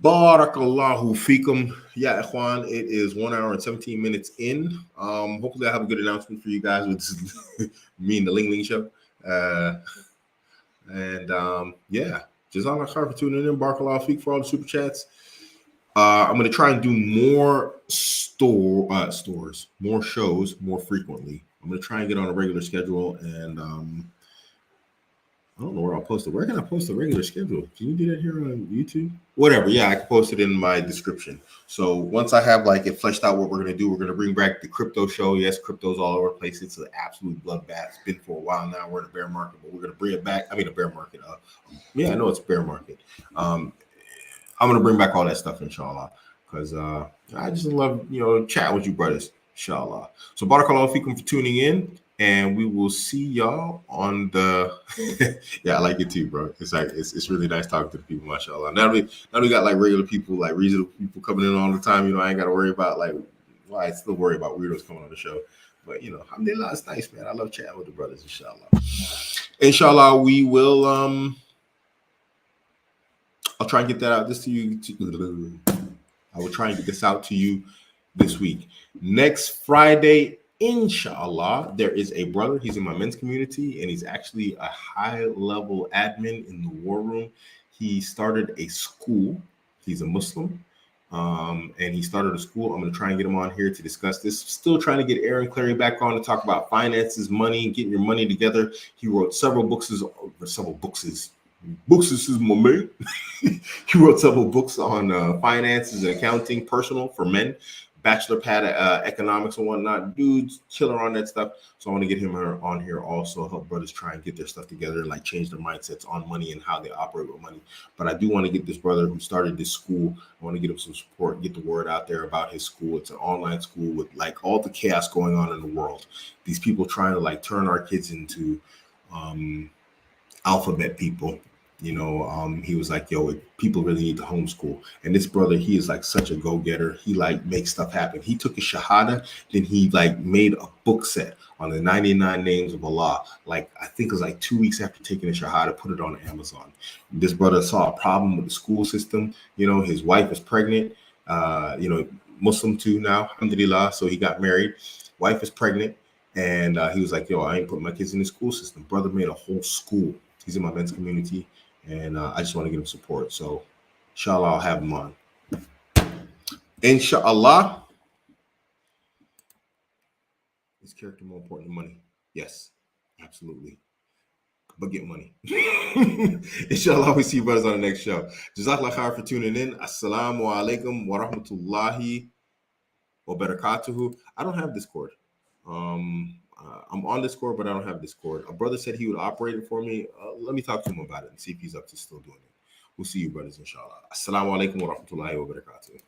A: Barakallahu fikum. Yeah, Ikhwan, it is 1 hour and 17 minutes in. Hopefully I have a good announcement for you guys with me and the Ling Ling show. Yeah, Jazakallah khair for tuning in. Barakallahu fik for all the super chats. I'm going to try and do more stores, more shows, more frequently. I'm going to try and get on a regular schedule, and I don't know where I'll post it. Where can I post the regular schedule? Can you do that here on YouTube? Whatever. Yeah, I can post it in my description. So once I have like it fleshed out what we're going to do, we're going to bring back the crypto show. Yes, crypto's all over the place. It's an absolute bloodbath. It's been for a while now. We're in a bear market, but we're going to bring it back. I mean, a bear market. Yeah, I know it's a bear market. I'm going to bring back all that stuff, inshallah, because I just love, you know, chat with you brothers, inshallah. So barakallahu fikum for tuning in. And we will see y'all on the. Yeah, I like it too, bro. It's like it's really nice talking to the people, mashallah. Now we got like regular people, like reasonable people coming in all the time. You know, I ain't got to worry about like. Well, I still worry about weirdos coming on the show, but you know, alhamdulillah, it's nice, man. I love chatting with the brothers, inshallah. Inshallah, we will. I'll try and get that out. I will try and get this out to you this week. Next Friday. Inshallah, there is a brother. He's in my men's community, and he's actually a high-level admin in the war room. He started a school. He's a Muslim, and he started a school. I'm going to try and get him on here to discuss this. Still trying to get Aaron Clary back on to talk about finances, money, getting your money together. He wrote several books. Books is my man. He wrote several books on finances and accounting, personal for men. bachelor pad economics and whatnot. Dude's killer on that stuff. So I want to get him on here also, help brothers try and get their stuff together and like change their mindsets on money and how they operate with money. But I do want to get this brother who started this school, I want to get him some support, get the word out there about his school. It's an online school with like all the chaos going on in the world. These people trying to like turn our kids into alphabet people. You know, he was like, yo, people really need to homeschool. And this brother, he is like such a go-getter. He like makes stuff happen. He took a shahada, then he like made a book set on the 99 names of Allah. Like, I think it was like 2 weeks after taking a shahada, put it on Amazon. This brother saw a problem with the school system. You know, his wife is pregnant, you know, Muslim too now, alhamdulillah. So he got married. Wife is pregnant. And he was like, yo, I ain't putting my kids in the school system. Brother made a whole school. He's in my men's community. And I just want to give him support. So, inshallah, I'll have him on. Inshallah. Is character more important than money? Yes, absolutely. But get money. Inshallah, we see you brothers on the next show. Jazakallah khair for tuning in. Assalamu alaikum wa rahmatullahi wa barakatuhu. I don't have Discord. I'm on Discord, but I don't have Discord. A brother said he would operate it for me. Let me talk to him about it and see if he's up to still doing it. We'll see you brothers, inshallah. Assalamu alaikum wa rahmatullahi wa barakatuh.